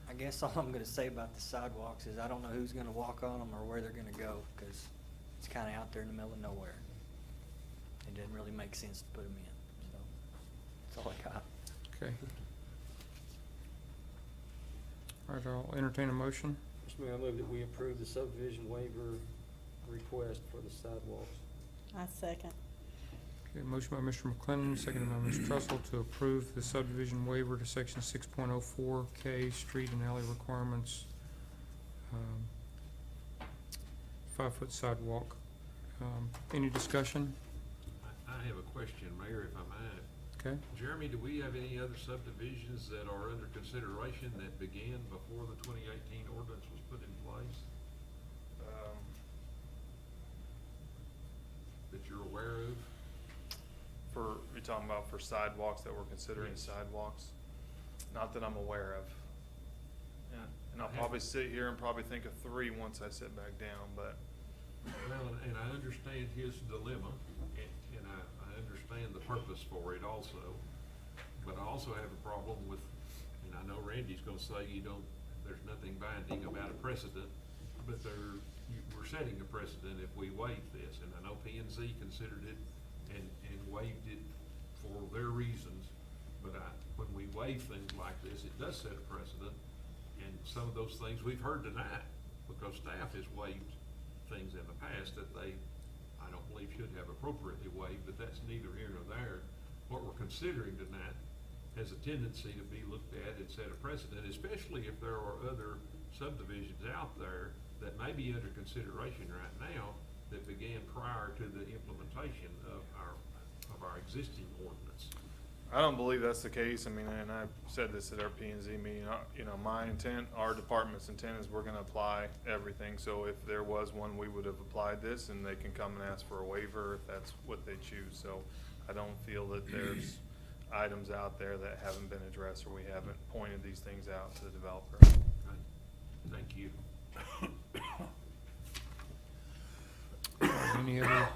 I guess all I'm gonna say about the sidewalks is I don't know who's gonna walk on them or where they're gonna go, because it's kinda out there in the middle of nowhere. It didn't really make sense to put them in, so that's all I got. Okay. All right, I'll entertain a motion. Mr. Mayor, I move that we approve the subdivision waiver request for the sidewalks. I second. Okay, motion by Mr. McClendon, seconded by Ms. Trussell to approve the subdivision waiver to section 6.04 K, street and alley requirements, 5-foot sidewalk. Any discussion? I have a question, Mayor, if I might. Okay. Jeremy, do we have any other subdivisions that are under consideration that began before the 2018 ordinance was put in place that you're aware of? You're talking about for sidewalks that we're considering Yes. sidewalks? Not that I'm aware of. Yeah, and I'll probably sit here and probably think of 3 once I sit back down, but. Well, and I understand his dilemma, and I understand the purpose for it also, but I also have a problem with, and I know Randy's gonna say there's nothing binding about a precedent, but we're setting a precedent if we waive this, and I know P&Z considered it and waived it for their reasons, but when we waive things like this, it does set a precedent, and some of those things we've heard tonight, because staff has waived things in the past that I don't believe should have appropriately waived, but that's neither here nor there. What we're considering tonight has a tendency to be looked at and set a precedent, especially if there are other subdivisions out there that may be under consideration right now that began prior to the implementation of our existing ordinance. I don't believe that's the case. I mean, and I said this at our P&Z meeting, my intent, our department's intent is we're gonna apply everything. So if there was one, we would have applied this, and they can come and ask for a waiver if that's what they choose. So I don't feel that there's items out there that haven't been addressed, or we haven't pointed these things out to the developer. Okay. Thank you. Any other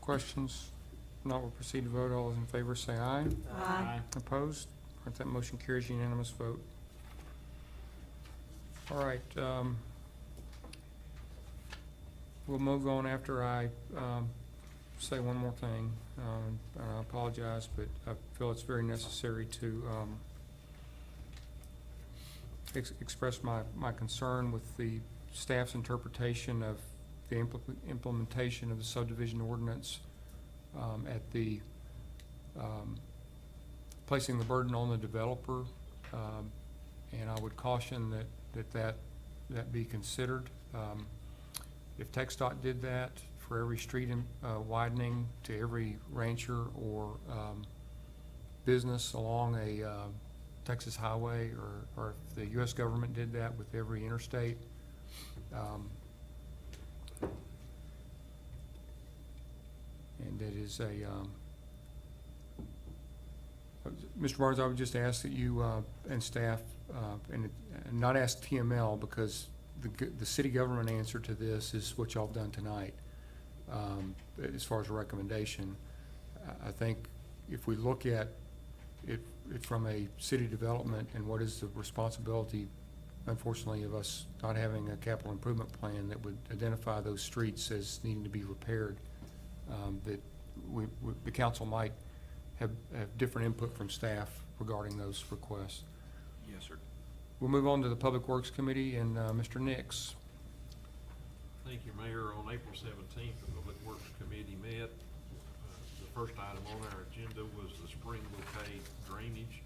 questions? If not, we'll proceed to vote. All those in favor say aye. Aye. Opposed? All right, that motion carries unanimous vote. All right, we'll move on after I say one more thing. And I apologize, but I feel it's very necessary to express my concern with the staff's interpretation of the implementation of the subdivision ordinance at the placing the burden on the developer. And I would caution that be considered. If TxDOT did that for every street widening to every rancher or business along a Texas highway, or if the U.S. government did that with every interstate, and it is a, Mr. Barnes, I would just ask that you and staff, and not ask TML, because the city government answer to this is what y'all have done tonight. As far as a recommendation, I think if we look at it from a city development and what is the responsibility, unfortunately, of us not having a capital improvement plan that would identify those streets as needing to be repaired, that the council might have different input from staff regarding those requests. Yes, sir. We'll move on to the Public Works Committee, and Mr. Nix. Thank you, Mayor. On April 17th, the Public Works Committee met. The first item on our agenda was the spring bouquet drainage.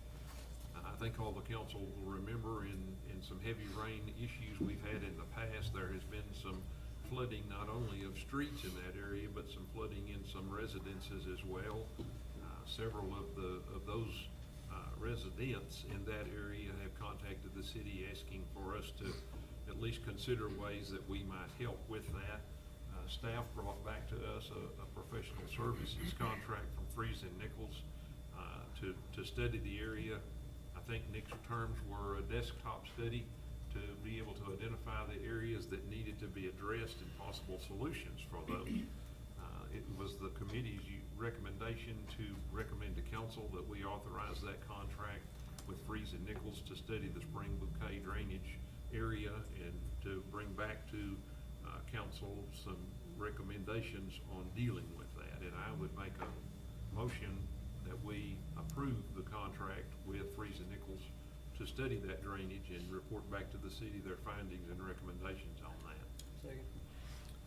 I think all the council will remember in some heavy rain issues we've had in the past, there has been some flooding not only of streets in that area, but some flooding in some residences as well. Several of those residents in that area have contacted the city asking for us to at least consider ways that we might help with that. Staff brought back to us a professional services contract from Freeze and Nichols to study the area. I think Nick's terms were a desktop study to be able to identify the areas that needed to be addressed and possible solutions for those. It was the committee's recommendation to recommend to council that we authorize that contract with Freeze and Nichols to study the spring bouquet drainage area and to bring back to council some recommendations on dealing with that. And I would make a motion that we approve the contract with Freeze and Nichols to study that drainage and report back to the city their findings and recommendations on that. Second.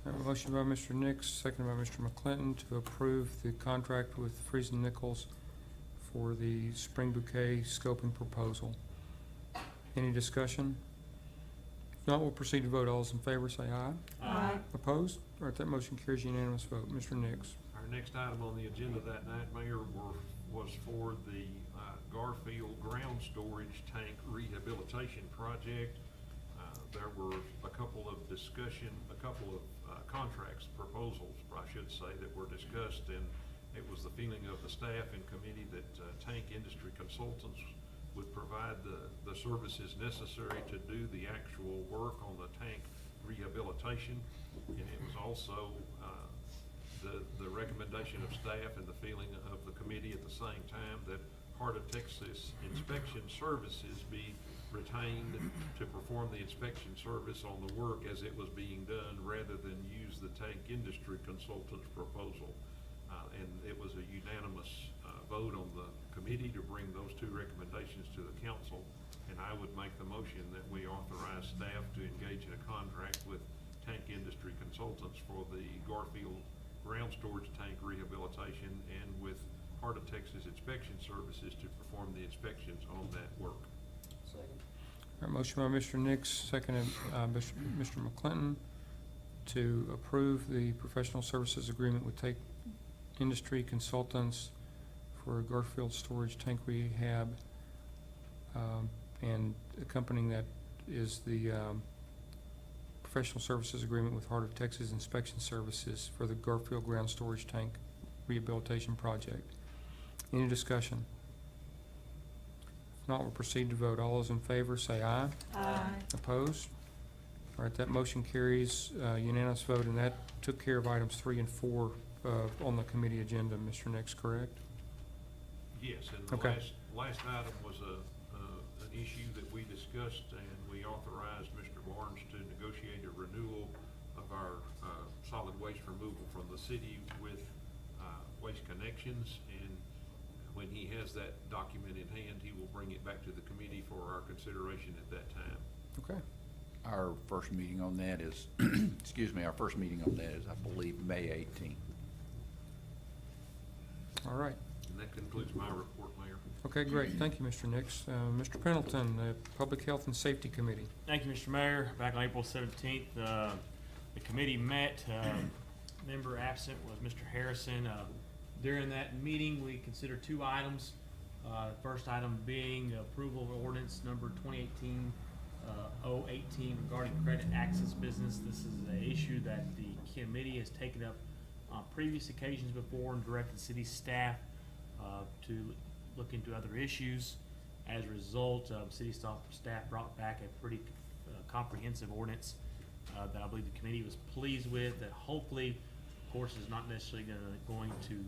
I have a motion by Mr. Nix, seconded by Mr. McClinton, to approve the contract with Freeze and Nichols for the spring bouquet scoping proposal. Any discussion? If not, we'll proceed to vote. All those in favor say aye. Aye. Opposed? All right, that motion carries unanimous vote. Mr. Nix. Our next item on the agenda that night, Mayor, was for the Garfield ground storage tank rehabilitation project. There were a couple of contracts, proposals, I should say, that were discussed, and it was the feeling of the staff and committee that tank industry consultants would provide the services necessary to do the actual work on the tank rehabilitation. And it was also the recommendation of staff and the feeling of the committee at the same time that Heart of Texas Inspection Services be retained to perform the inspection service on the work as it was being done, rather than use the tank industry consultant's proposal. And it was a unanimous vote on the committee to bring those two recommendations to the council. And I would make the motion that we authorize staff to engage in a contract with tank industry consultants for the Garfield ground storage tank rehabilitation, and with Heart of Texas Inspection Services to perform the inspections on that work. Second. All right, motion by Mr. Nix, seconded Mr. McClinton, to approve the professional services agreement with Tank Industry Consultants for Garfield storage tank rehab, and accompanying that is the professional services agreement with Heart of Texas Inspection Services for the Garfield ground storage tank rehabilitation project. Any discussion? If not, we'll proceed to vote. All those in favor say aye. Aye. Opposed? All right, that motion carries unanimous vote, and that took care of items 3 and 4 on the committee agenda, Mr. Nix, correct? Yes, and the Okay. last item was an issue that we discussed, and we authorized Mr. Barnes to negotiate a renewal of our solid waste removal from the city with Waste Connections, and when he has that document in hand, he will bring it back to the committee for our consideration at that time. Okay. Our first meeting on that is, excuse me, our first meeting on that is, I believe, May 18th. All right. And that concludes my report, Mayor. Okay, great. Thank you, Mr. Nix. Mr. Pendleton, the Public Health and Safety Committee. Thank you, Mr. Mayor. Back on April 17th, the committee met. Member absent was Mr. Harrison. During that meeting, we considered two items. First item being approval of ordinance number 2018-018 regarding credit access business. This is an issue that the committee has taken up on previous occasions before and directed city staff to look into other issues. As a result, city staff brought back a pretty comprehensive ordinance that I believe the committee was pleased with, that hopefully, of course, is not necessarily going to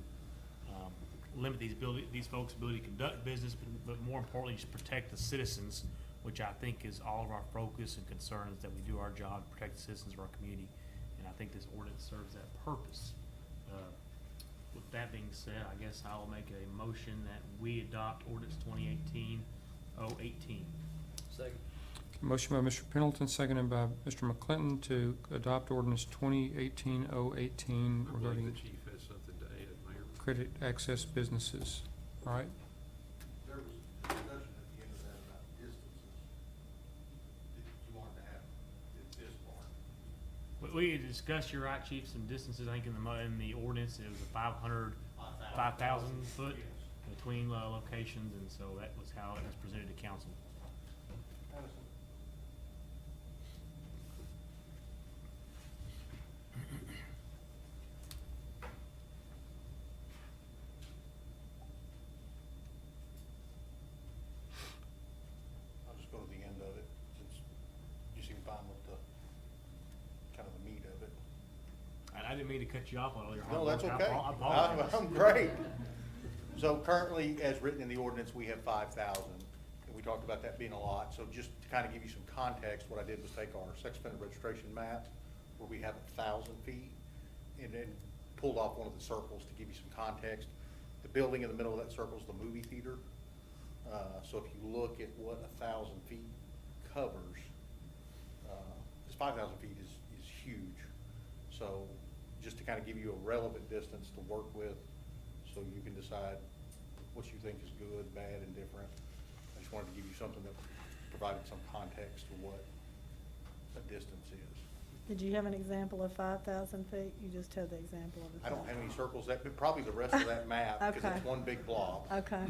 limit these folks' ability to conduct business, but more importantly, just protect the citizens, which I think is all of our focus and concern, is that we do our job to protect the citizens of our community. And I think this ordinance serves that purpose. With that being said, I guess I'll make a motion that we adopt ordinance 2018-018. Second. Motion by Mr. Pendleton, seconded by Mr. McClinton to adopt ordinance 2018-018 I believe regarding the chief has something to add, Mayor. credit access businesses. All right? There was discussion at the end of that about distances that you wanted to have at this part. We had discussed, you're right, Chief, some distances, I think in the ordinance, it was a 5,000 foot between locations, and so that was how it was presented to council. Addison? I'll just go to the end of it, since you seem fine with the, kind of the meat of it. And I didn't mean to cut you off earlier. No, that's I okay. apologize. I'm great. So currently, as written in the ordinance, we have 5,000, and we talked about that being a lot. So just to kind of give you some context, what I did was take our sex offender registration map, where we have 1,000 feet, and then pulled off one of the circles to give you some context. The building in the middle of that circle is the movie theater. So if you look at what 1,000 feet covers, this 5,000 feet is huge. So just to kind of give you a relevant distance to work with, so you can decide what you think is good, bad, and different. I just wanted to give you something that provided some context to what a distance is. Did you have an example of 5,000 feet? You just had the example of it. I don't have any circles, that, but probably the rest of that map, because Okay. it's one big blob. Okay.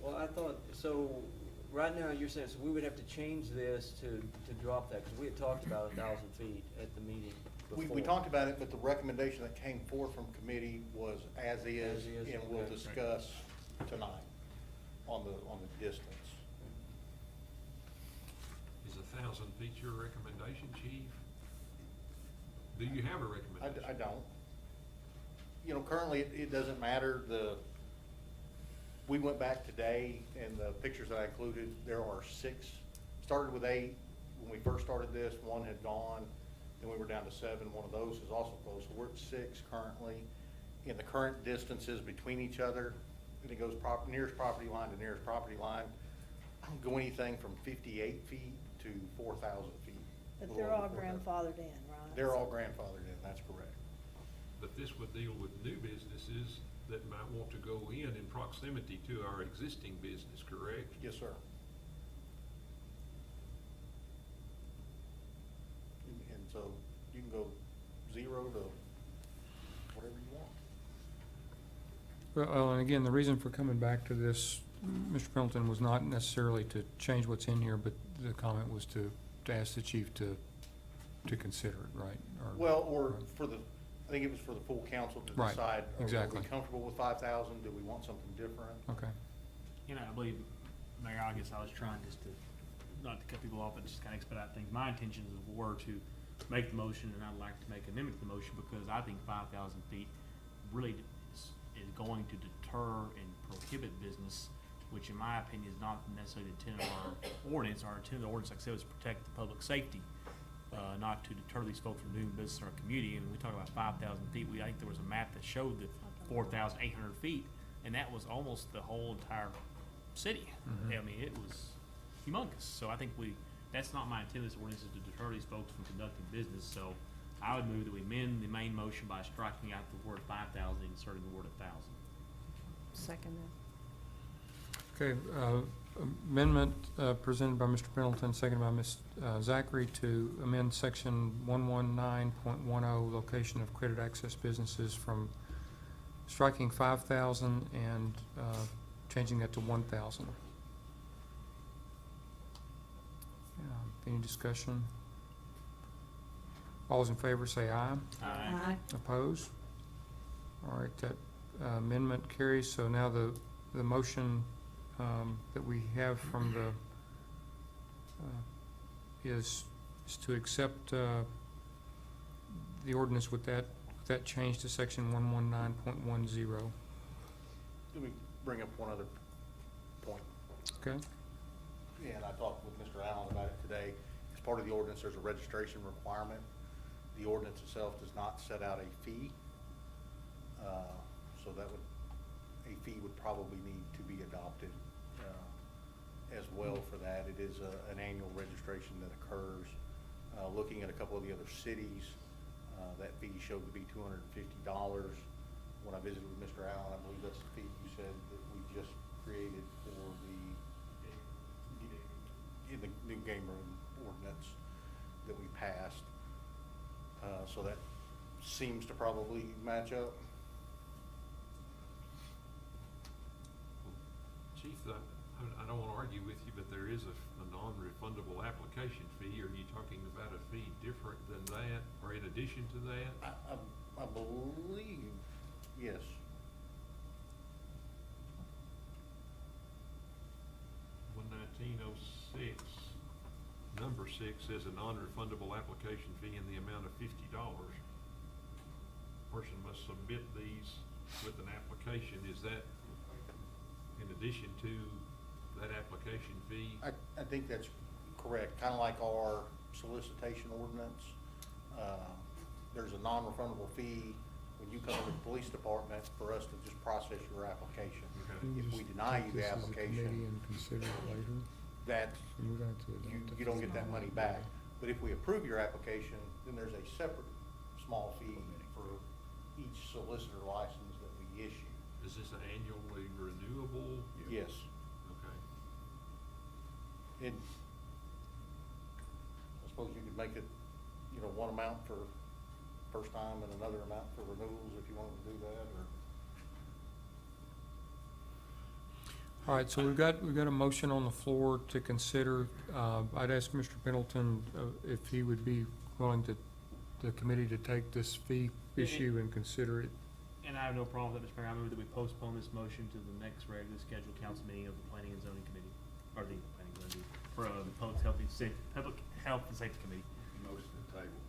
Well, I thought, so, right now, you're saying, so we would have to change this to drop that, because we had talked about 1,000 feet at the meeting before. We talked about it, but the recommendation that came forth from committee was as is, As is, and we'll okay. discuss tonight on the distance. Is 1,000 feet your recommendation, chief? Do you have a recommendation? I don't. You know, currently, it doesn't matter, we went back today, and the pictures that I included, there are 6, started with 8, when we first started this, 1 had gone, then we were down to 7, one of those is also closed, so we're at 6 currently. In the current distances between each other, and it goes nearest property line to nearest property line, I don't go anything from 58 feet to 4,000 feet. But A they're little all over 4,000. grandfathered in, right? They're all grandfathered in, that's correct. But this would deal with new businesses that might want to go in proximity to our existing business, correct? Yes, sir. And so you can go 0 to whatever you want. Well, and again, the reason for coming back to this, Mr. Pendleton, was not necessarily to change what's in here, but the comment was to ask the chief to consider it, right? Well, or for the, I think it was for the full council to Right, decide, are exactly. we comfortable with 5,000? Do we want something different? Okay. You know, I believe, Mayor, I guess I was trying just to, not to cut people off, but just kind of expedite things. My intentions were to make the motion, and I'd like to make an amendment to the motion, because I think 5,000 feet really is going to deter and prohibit business, which in my opinion is not necessarily the intent of our ordinance. Our intent of the ordinance, like I said, was to protect the public safety, not to deter these folks from doing business in our community. And when we talk about 5,000 feet, I think there was a map that showed that 4,800 feet, and that was almost the whole entire city. I mean, it was humongous. So I think that's not my intent of this ordinance, is to deter these folks from conducting business. So I would move that we amend the main motion by striking out the word 5,000 and inserting the word 1,000. Second Okay, amendment presented by Mr. Pendleton, seconded by Ms. Zachary, to amend section 119.10, location of credit access businesses, from striking 5,000 and changing that to 1,000. Any discussion? All those in favor say aye. Aye. Opposed? All right, that amendment carries. So now the motion that we have from the, is to accept the ordinance with that change to section 119.10. Let me bring up one other point. Okay? And I talked with Mr. Allen about it today. As part of the ordinance, there's a registration requirement. The ordinance itself does not set out a fee. So a fee would probably need to be adopted as well for that. It is an annual registration that occurs. Looking at a couple of the other cities, that fee showed to be $250. When I visited with Mr. Allen, I believe that's the fee you said that we just created for in the new game room ordinance that we passed. So that seems to probably match up. Chief, I don't want to argue with you, but there is a non-refundable application fee. Are you talking about a fee different than that, or in addition to that? I believe, yes. Number 6 says a non-refundable application fee in the amount of $50. Person must submit these with an application. Is that in addition to that application fee? I think that's correct. Kind of like our solicitation ordinance. There's a non-refundable fee when you come to the police department for us to just process your application. Okay. If we deny you the application, And consider it later. that And we're going to adopt you don't get that money back. But if we approve your application, then there's a separate small fee for each solicitor license that we issue. Is this an annually renewable? Yes. Okay. And I suppose you could make it, one amount for first time and another amount for renewals if you wanted to do that, or. All right, so we've got a motion on the floor to consider. I'd ask Mr. Pendleton if he would be willing the committee to take this fee issue and consider it. And I have no problem with that, Mr. Mayor. I move that we postpone this motion to the next regularly scheduled council meeting of the Planning and Zoning Committee, or the Planning and Zoning, for the Public Health and Safety Committee. Motion to table.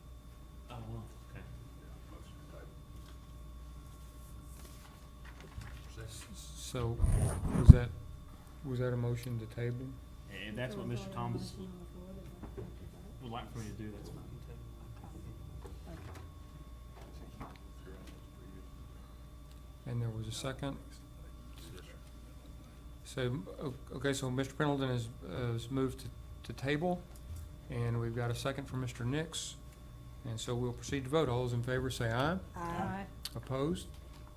Oh, well, okay. Yeah, motion to table. So was that a motion to table? And that's what Mr. Thomas would like for me to do, that's fine. And there was a second? So, okay, so Mr. Pendleton has moved to table, and we've got a second from Mr. Nix. And so we'll proceed to vote. All those in favor say aye. Aye. Opposed?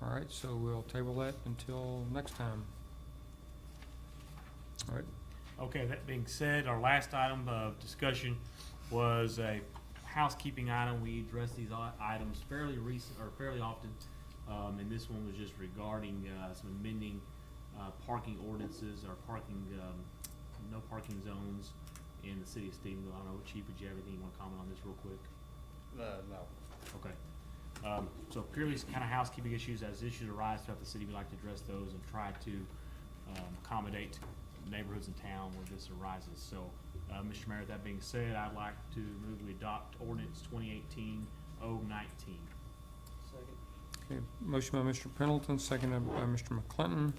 All right, so we'll table that until next time. All right. Okay, that being said, our last item of discussion was a housekeeping item. We address these items fairly often. And this one was just regarding some amending parking ordinances or no parking zones in the city of Stephenville. I don't know, Chief, would you have anything you want to comment on this real quick? No. Okay. So purely kind of housekeeping issues. As issues arise throughout the city, we like to address those and try to accommodate neighborhoods in town where this arises. So, Mr. Mayor, that being said, I'd like to move we adopt ordinance 2018-019. Second. Okay, motion by Mr. Pendleton, seconded by Mr. McClinton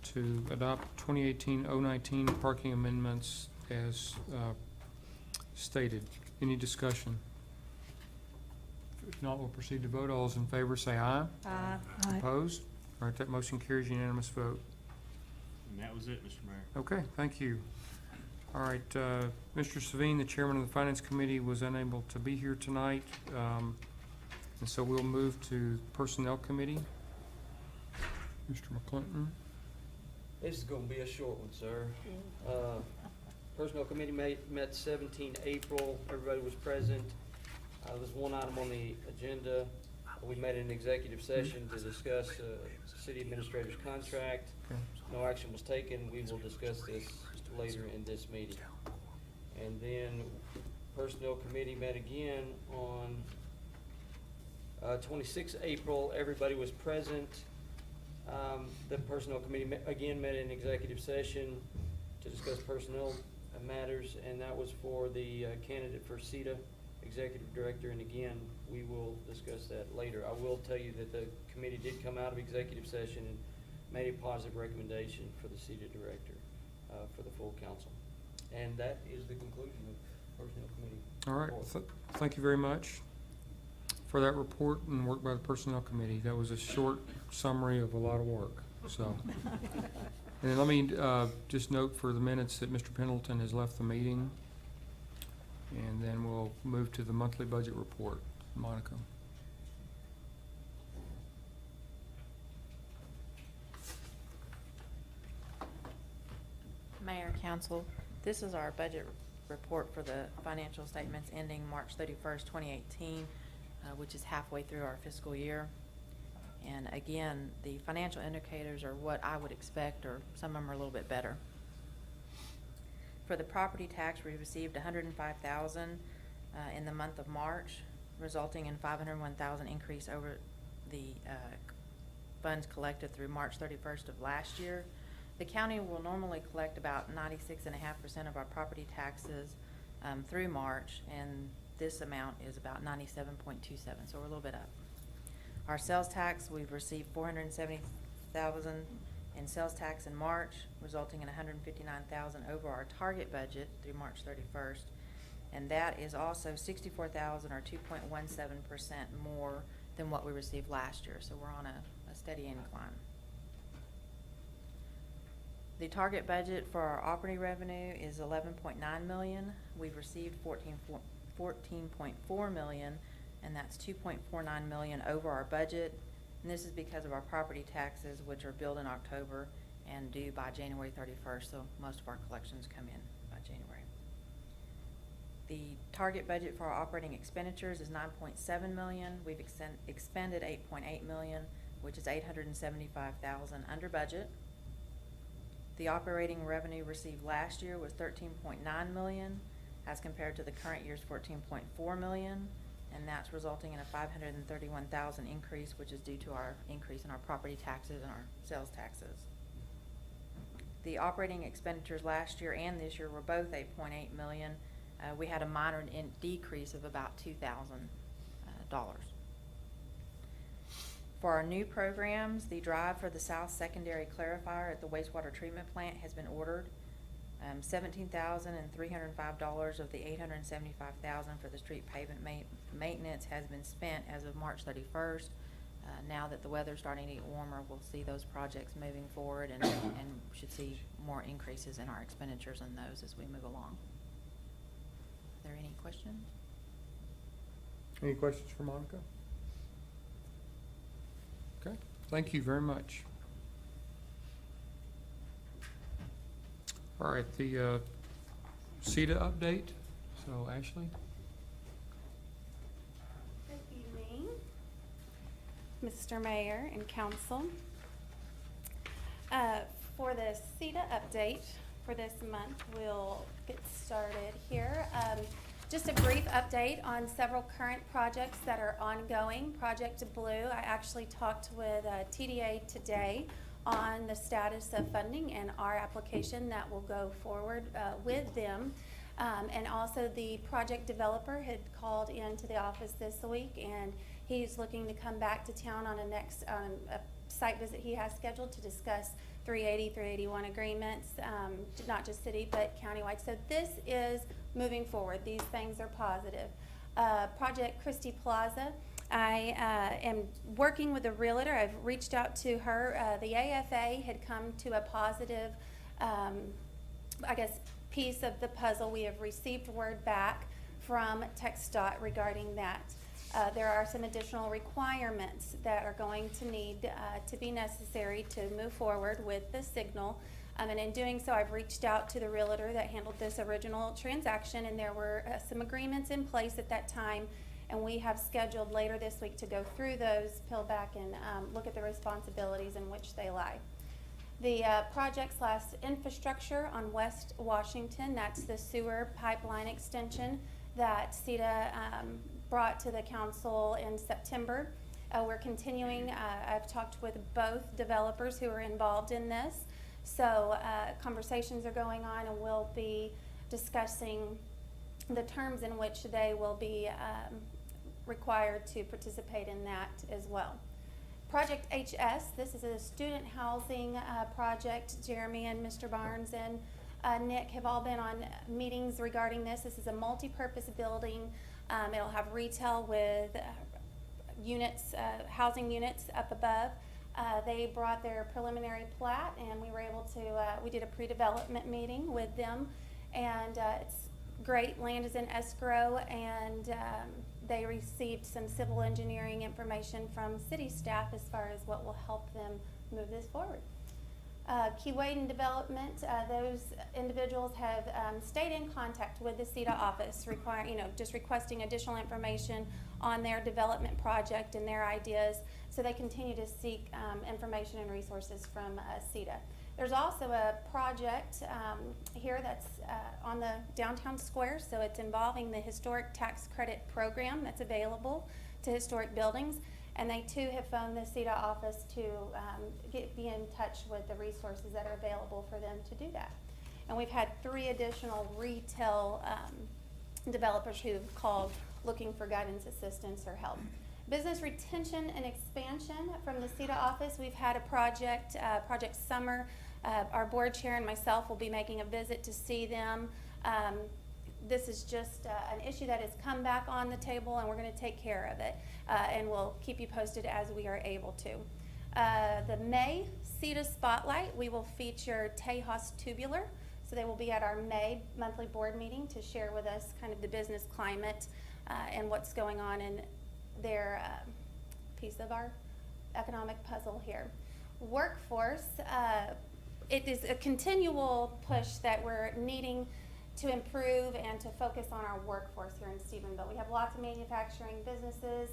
to adopt 2018-019 parking amendments as stated. Any discussion? If not, we'll proceed to vote. All those in favor say aye. Aye. Opposed? All right, that motion carries unanimous vote. And that was it, Mr. Mayor. Okay, thank you. All right, Mr. Savine, the chairman of the Finance Committee, was unable to be here tonight. And so we'll move to Personnel Committee. Mr. McClinton. This is gonna be a short one, sir. Personnel Committee met 17 April, everybody was present. There's one item on the agenda. We made an executive session to discuss city administrator's contract. Okay. No action was taken. We will discuss this later in this meeting. And then Personnel Committee met again on 26 April. Everybody was present. The Personnel Committee again met in executive session to discuss personnel matters, and that was for the candidate for CETA Executive Director, and again, we will discuss that later. I will tell you that the committee did come out of executive session and made a positive recommendation for the CETA Director for the full council. And that is the conclusion of Personnel Committee. All right, report. thank you very much for that report and work by the Personnel Committee. That was a short summary of a lot of work, so. And let me just note for the minutes that Mr. Pendleton has left the meeting. And then we'll move to the monthly budget report. Monica. Mayor, Council, this is our budget report for the financial statements ending March 31st, 2018, which is halfway through our fiscal year. And again, the financial indicators are what I would expect, or some of them are a little bit better. For the property tax, we received $105,000 in the month of March, resulting in $501,000 increase over the funds collected through March 31st of last year. The county will normally collect about 96.5% of our property taxes through March, and this amount is about 97.27, so we're a little bit up. Our sales tax, we've received $470,000 in sales tax in March, resulting in $159,000 over our target budget through March 31st. And that is also $64,000 or 2.17% more than what we received last year. So we're on a steady incline. The target budget for our operating revenue is $11.9 million. We've received $14.4 million, and that's $2.49 million over our budget. And this is because of our property taxes, which are billed in October and due by January 31st, so most of our collections come in by January. The target budget for our operating expenditures is $9.7 million. We've expended $8.8 million, which is $875,000 under budget. The operating revenue received last year was $13.9 million, as compared to the current year's $14.4 million. And that's resulting in a $531,000 increase, which is due to our increase in our property taxes and our sales taxes. The operating expenditures last year and this year were both $8.8 million. We had a minor decrease of about $2,000. For our new programs, the drive for the South Secondary Clarifier at the wastewater treatment plant has been ordered. $17,305 of the $875,000 for the street pavement maintenance has been spent as of March 31st. Now that the weather's starting to get warmer, we'll see those projects moving forward and should see more increases in our expenditures on those as we move along. Are there any questions? Any questions for Monica? Okay, thank you very much. All right, the CETA update. So Ashley? Good evening, Mr. Mayor and Council. For the CETA update for this month, we'll get started here. Just a brief update on several current projects that are ongoing. Project Blue, I actually talked with TDA today on the status of funding and our application that will go forward with them. And also the project developer had called into the office this week, and he's looking to come back to town on a site visit he has scheduled to discuss 380, 381 agreements, not just city but countywide. So this is moving forward. These things are positive. Project Christie Plaza, I am working with a realtor. I've reached out to her. The AFA had come to a positive, piece of the puzzle. We have received word back from TxDOT regarding that. There are some additional requirements that are going to need to be necessary to move forward with the signal. And in doing so, I've reached out to the realtor that handled this original transaction, and there were some agreements in place at that time. And we have scheduled later this week to go through those, peel back, and look at the responsibilities in which they lie. The project/infrastructure on West Washington, that's the sewer pipeline extension that CETA brought to the council in September. We're continuing. I've talked with both developers who are involved in this. So conversations are going on, and we'll be discussing the terms in which they will be required to participate in that as well. Project HS, this is a student housing project. Jeremy and Mr. Barnes and Nick have all been on meetings regarding this. This is a multi-purpose building. It'll have retail with units, housing units up above. They brought their preliminary plat, and we were able to, we did a pre-development meeting with them, and it's great. Land is in escrow, and they received some civil engineering information from city staff as far as what will help them move this forward. Keewaydin Development, those individuals have stayed in contact with the CETA office, just requesting additional information on their development project and their ideas, so they continue to seek information and resources from CETA. There's also a project here that's on the downtown square, so it's involving the historic tax credit program that's available to historic buildings. And they too have phoned the CETA office to be in touch with the resources that are available for them to do that. And we've had 3 additional retail developers who've called looking for guidance, assistance, or help. Business retention and expansion from the CETA office. We've had a project, Project Summer. Our board chair and myself will be making a visit to see them. This is just an issue that has come back on the table, and we're going to take care of it. And we'll keep you posted as we are able to. The May CETA Spotlight, we will feature Tejas Tubular. So they will be at our May monthly board meeting to share with us kind of the business climate and what's going on in their piece of our economic puzzle here. Workforce, it is a continual push that we're needing to improve and to focus on our workforce here in Stephenville. We have lots of manufacturing businesses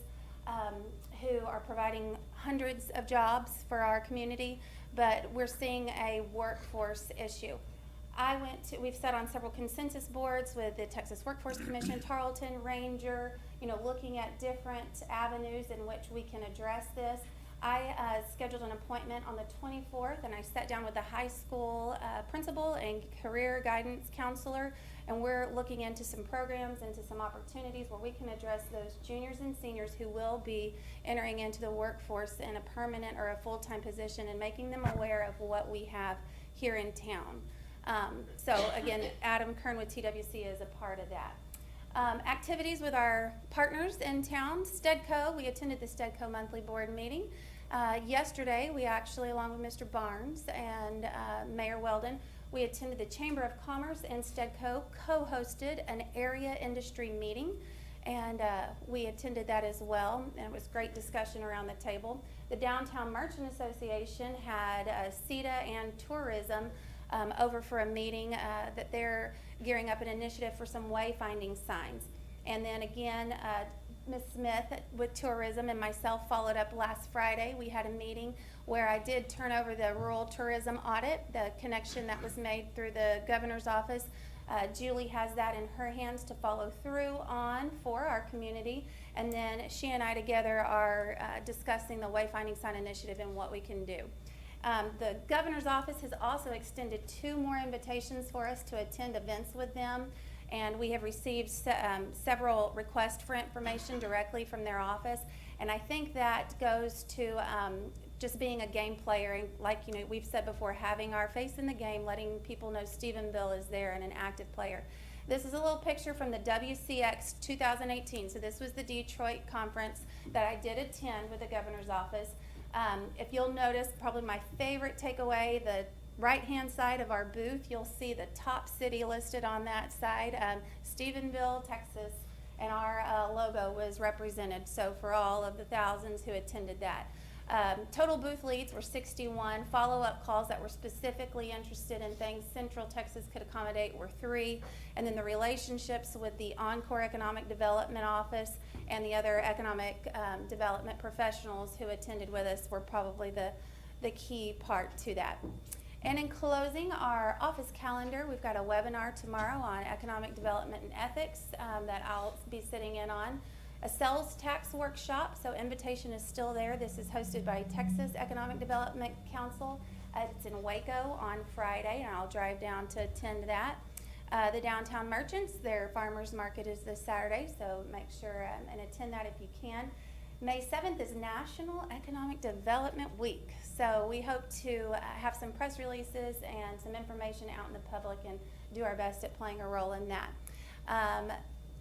who are providing hundreds of jobs for our community, but we're seeing a workforce issue. We've sat on several consensus boards with the Texas Workforce Commission, Tarleton, Ranger, looking at different avenues in which we can address this. I scheduled an appointment on the 24th, and I sat down with the high school principal and career guidance counselor, and we're looking into some programs, into some opportunities where we can address those juniors and seniors who will be entering into the workforce in a permanent or a full-time position, and making them aware of what we have here in town. So again, Adam Kern with TWC is a part of that. Activities with our partners in town. Stedco, we attended the Stedco monthly board meeting. Yesterday, we actually, along with Mr. Barnes and Mayor Weldon, we attended the Chamber of Commerce and Stedco co-hosted an area industry meeting, and we attended that as well, and it was great discussion around the table. The Downtown Merchant Association had CETA and tourism over for a meeting that they're gearing up an initiative for some wayfinding signs. And then again, Ms. Smith with tourism and myself followed up last Friday. We had a meeting where I did turn over the rural tourism audit, the connection that was made through the governor's office. Julie has that in her hands to follow through on for our community. And then she and I together are discussing the wayfinding sign initiative and what we can do. The governor's office has also extended 2 more invitations for us to attend events with them, and we have received several requests for information directly from their office. And I think that goes to just being a game player, and like we've said before, having our face in the game, letting people know Stephenville is there and an active player. This is a little picture from the WCX 2018. So this was the Detroit conference that I did attend with the governor's office. If you'll notice, probably my favorite takeaway, the right-hand side of our booth, you'll see the top city listed on that side, Stephenville, Texas, and our logo was represented. So for all of the thousands who attended that. Total booth leads were 61. Follow-up calls that were specifically interested in things Central Texas could accommodate were 3. And then the relationships with the Encore Economic Development Office and the other economic development professionals who attended with us were probably the key part to that. And in closing, our office calendar, we've got a webinar tomorrow on economic development and ethics that I'll be sitting in on. A sales tax workshop, so invitation is still there. This is hosted by Texas Economic Development Council. It's in Waco on Friday, and I'll drive down to attend that. The Downtown Merchants, their farmers market is this Saturday, so make sure and attend that if you can. May 7th is National Economic Development Week, so we hope to have some press releases and some information out in the public and do our best at playing a role in that.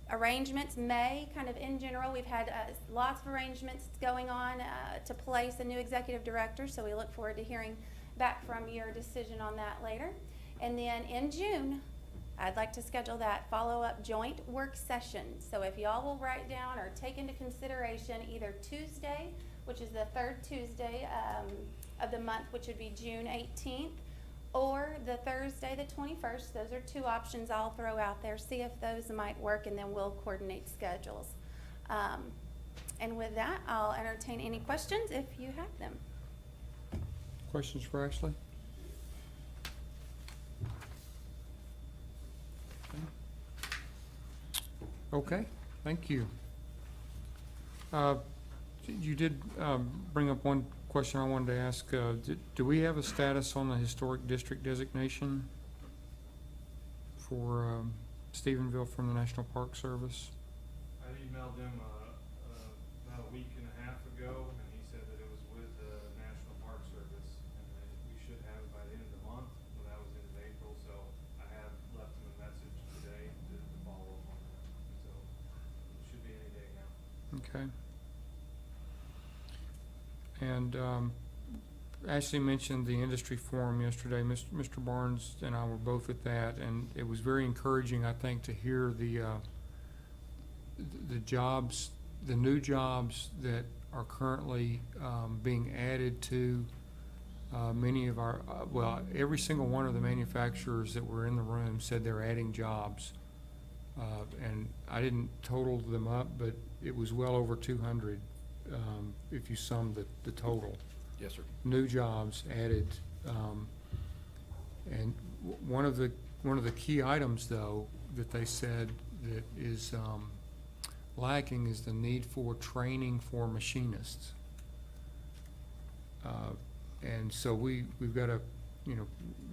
Arrangements may, kind of in general, we've had lots of arrangements going on to place a new executive director, so we look forward to hearing back from your decision on that later. And then in June, I'd like to schedule that follow-up joint work session. So if y'all will write down or take into consideration either Tuesday, which is the 3rd Tuesday of the month, which would be June 18th, or the Thursday, the 21st. Those are 2 options I'll throw out there. See if those might work, and then we'll coordinate schedules. And with that, I'll entertain any questions if you have them. Questions for Ashley? Okay, thank you. You did bring up one question I wanted to ask. Do we have a status on the historic district designation for Stephenville from the National Park Service? I emailed him about a week and a half ago, and he said that it was with the National Park Service, and that we should have it by the end of the month. Well, that was in April, so I have left him a message today to follow up on that. So it should be any day now. Okay. And Ashley mentioned the industry forum yesterday. Mr. Barnes and I were both at that, and it was very encouraging, I think, to hear the jobs, the new jobs that are currently being added to many of our, well, every single one of the manufacturers that were in the room said they're adding jobs. And I didn't total them up, but it was well over 200 if you sum the total. Yes, sir. New jobs added. And one of the key items, though, that they said that is lacking is the need for training for machinists. And so we've got to,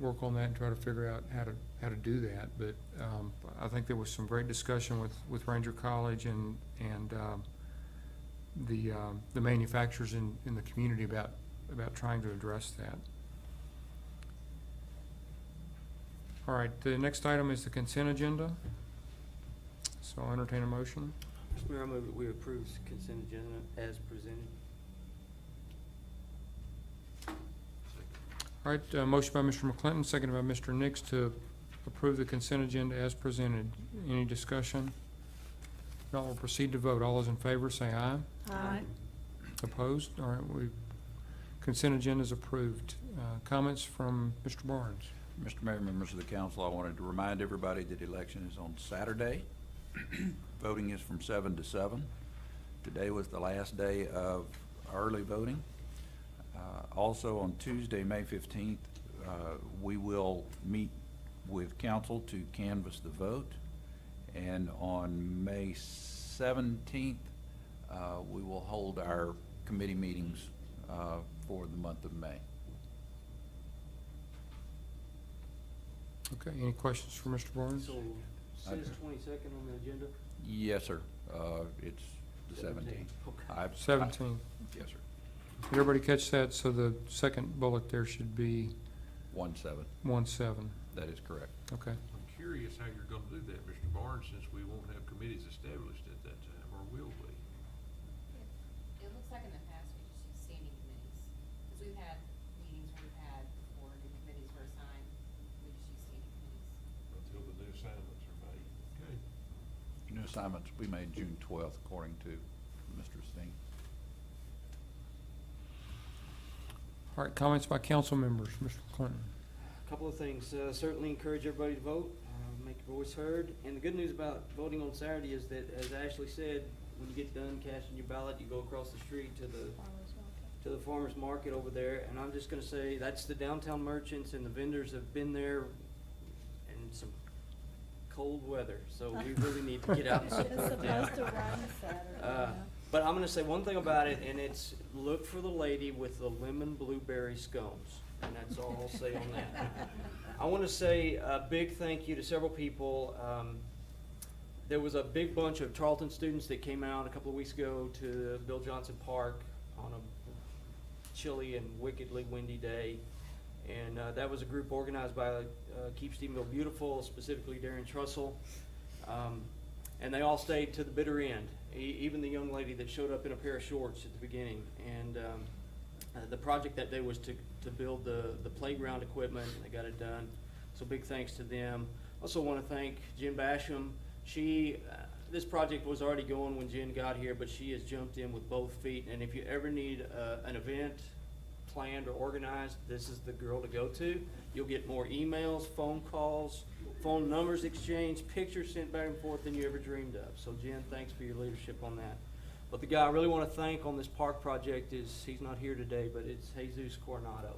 work on that and try to figure out how to do that. But I think there was some great discussion with Ranger College and the manufacturers in the community about trying to address that. All right, the next item is the consent agenda. So I'll entertain a motion. Mr. Mayor, I move that we approve the consent agenda as presented. All right, motion by Mr. McClinton, seconded by Mr. Nix to approve the consent agenda as presented. Any discussion? If not, we'll proceed to vote. All those in favor say aye. Aye. Opposed? All right, consent agenda is approved. Comments from Mr. Barnes? Mr. Mayor, members of the council, I wanted to remind everybody that election is on Saturday. Voting is from 7 to 7. Today was the last day of early voting. Also on Tuesday, May 15th, we will meet with council to canvass the vote. And on May 17th, we will hold our committee meetings for the month of May. Okay, any questions for Mr. Barnes? So, says 22nd on the agenda? Yes, sir. It's the 17th. Okay. 17th. Yes, sir. Did everybody catch that? So the second bullet there should be 1/7. 1/7. That is correct. Okay. I'm curious how you're gonna do that, Mr. Barnes, since we won't have committees established at that time, or will we? It looks like in the past we just use standing committees, because we've had meetings where we've had before new committees were assigned, we just use standing committees. Until the new assignments are made. Okay. New assignments will be made June 12th, according to Mr. Steen. All right, comments by council members. Mr. Clinton. Couple of things. Certainly encourage everybody to vote, make your voice heard. And the good news about voting on Saturday is that, as Ashley said, when you get done casting your ballot, you go across the street to the farmer's market over there. And I'm just gonna say, that's the downtown merchants and the vendors have been there in some cold weather. So we really need to get out and support them. It's supposed to rain Saturday. But I'm gonna say one thing about it, and it's look for the lady with the lemon blueberry scones. And that's all I'll say on that. I want to say a big thank you to several people. There was a big bunch of Charlton students that came out a couple of weeks ago to Bill Johnson Park on a chilly and wickedly windy day. And that was a group organized by Keep Stephenville Beautiful, specifically Darren Trussell. And they all stayed to the bitter end, even the young lady that showed up in a pair of shorts at the beginning. And the project that day was to build the playground equipment, and they got it done. So big thanks to them. Also want to thank Jen Basham. This project was already going when Jen got here, but she has jumped in with both feet. And if you ever need an event planned or organized, this is the girl to go to. You'll get more emails, phone calls, phone numbers exchanged, pictures sent back and forth than you ever dreamed of. So Jen, thanks for your leadership on that. But the guy I really want to thank on this park project he's not here today, but it's Jesus Coronado.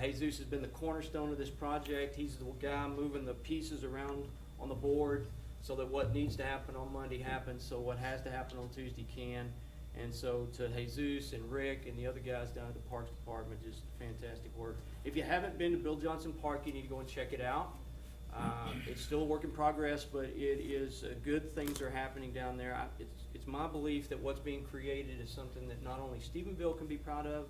Jesus has been the cornerstone of this project. He's the guy moving the pieces around on the board so that what needs to happen on Monday happens, so what has to happen on Tuesday can. And so to Jesus and Rick and the other guys down at the Parks Department, just fantastic work. If you haven't been to Bill Johnson Park, you need to go and check it out. It's still a work in progress, but it is good things are happening down there. It's my belief that what's being created is something that not only Stephenville can be proud of,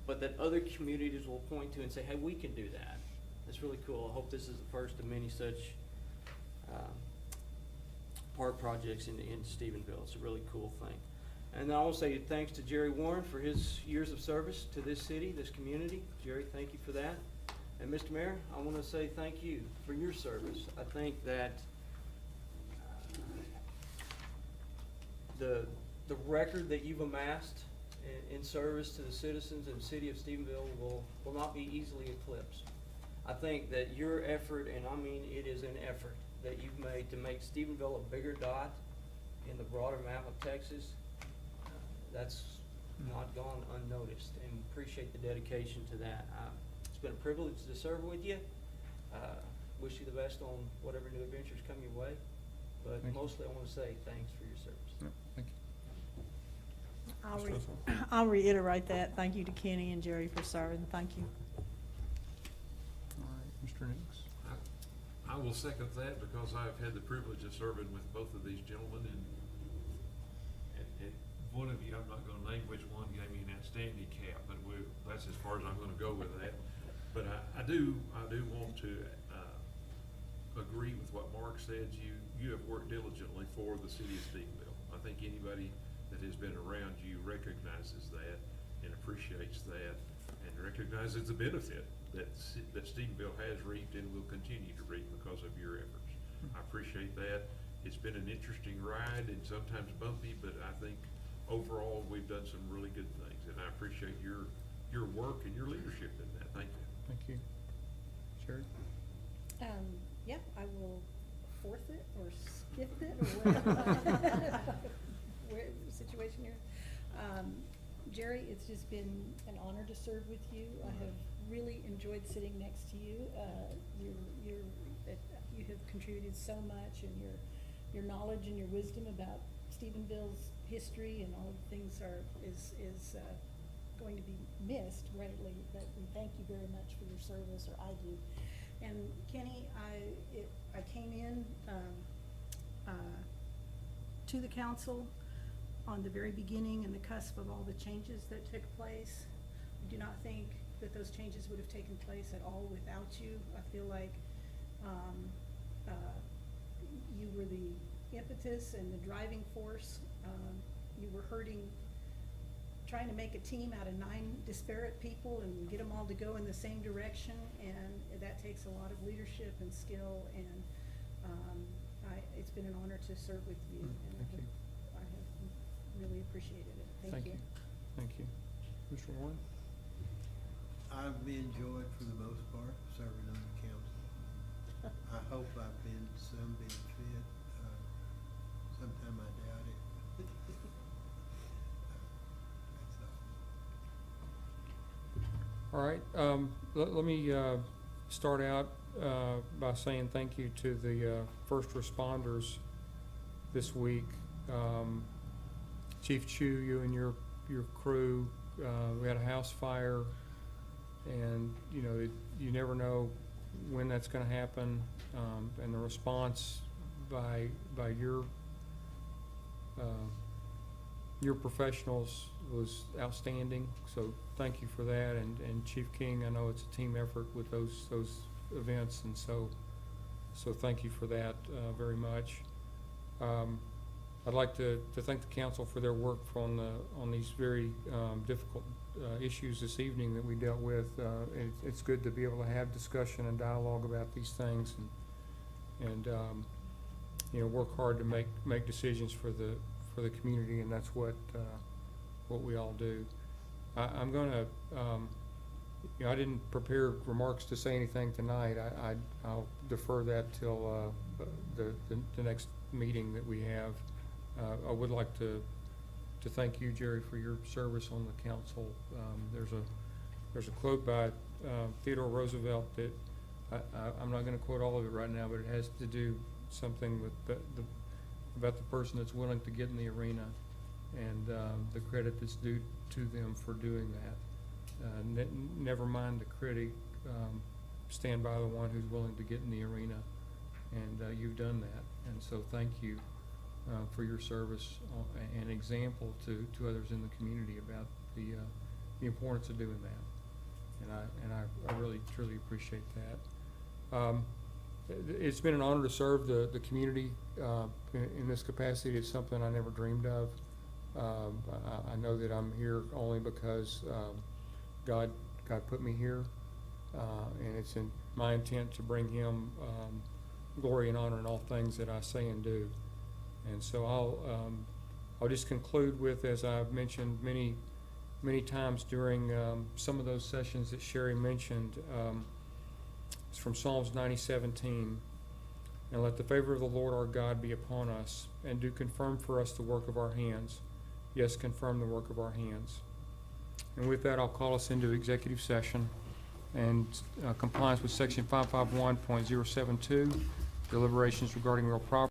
but that other communities will point to and say, hey, we can do that. That's really cool. I hope this is the first of many such park projects in Stephenville. It's a really cool thing. And I want to say thanks to Jerry Warren for his years of service to this city, this community. Jerry, thank you for that. And Mr. Mayor, I want to say thank you for your service. I think that the record that you've amassed in service to the citizens and the city of Stephenville will not be easily eclipsed. I think that your effort, and I mean it is an effort that you've made to make Stephenville a bigger dot in the broader map of Texas, that's not gone unnoticed, and appreciate the dedication to that. It's been a privilege to serve with you. Wish you the best on whatever new adventures come your way. But mostly I want to say thanks for your service. Yep, thank you. I'll reiterate that. Thank you to Kenny and Jerry for serving. Thank you. All right, Mr. Nix. I will second that because I've had the privilege of serving with both of these gentlemen, and one of you, I'm not gonna name which one, gave me an outstanding cap, but that's as far as I'm gonna go with that. But I do want to agree with what Mark said. You have worked diligently for the city of Stephenville. I think anybody that has been around you recognizes that and appreciates that and recognizes the benefit that Stephenville has reaped and will continue to reap because of your efforts. I appreciate that. It's been an interesting ride and sometimes bumpy, but I think overall we've done some really good things, and I appreciate your work and your leadership in that. Thank you. Thank you. Sherry? Yeah, I will fourth it or skip it or whatever. Where the situation here. Jerry, it's just been an honor to serve with you. I have really enjoyed sitting next to you. You have contributed so much, and your knowledge and your wisdom about Stephenville's history and all the things is going to be missed greatly. But we thank you very much for your service, or I do. And Kenny, I came in, to the council on the very beginning and the cusp of all the changes that took place. I do not think that those changes would have taken place at all without you. I feel like, you were the impetus and the driving force. You were trying to make a team out of 9 disparate people and get them all to go in the same direction, and that takes a lot of leadership and skill, and it's been an honor to serve with you. And Thank you. I have really appreciated it. Thank you. Thank you. Mr. Warren? I've enjoyed, for the most part, serving on the council. I hope I've been to some benefit. Sometime I doubt it. That's all. All right, let me start out by saying thank you to the first responders this week. Chief Chu, you and your crew, we had a house fire, and you never know when that's going to happen, and the response by your professionals was outstanding, so thank you for that. And Chief King, I know it's a team effort with those events, and so thank you for that very much. I'd like to thank the council for their work on these very difficult issues this evening that we dealt with. It's good to be able to have discussion and dialogue about these things, and work hard to make decisions for the community, and that's what we all do. I'm gonna, I didn't prepare remarks to say anything tonight. I'll defer that till the next meeting that we have. I would like to thank you, Jerry, for your service on the council. There's a quote by Theodore Roosevelt that I'm not going to quote all of it right now, but it has to do something with about the person that's willing to get in the arena, and the credit that's due to them for doing that. Never mind the critic. Stand by the one who's willing to get in the arena, and you've done that. And so thank you for your service and example to others in the community about the importance of doing that. And I really truly appreciate that. It's been an honor to serve the community in this capacity. It's something I never dreamed of. I know that I'm here only because God put me here, and it's in my intent to bring Him glory and honor in all things that I say and do. And so I'll just conclude with, as I've mentioned many times during some of those sessions that Sherry mentioned. It's from Psalms 90:17. And let the favor of the Lord our God be upon us, and do confirm for us the work of our hands. Yes, confirm the work of our hands. And with that, I'll call us into executive session and compliance with section 551.072, deliberations regarding real property.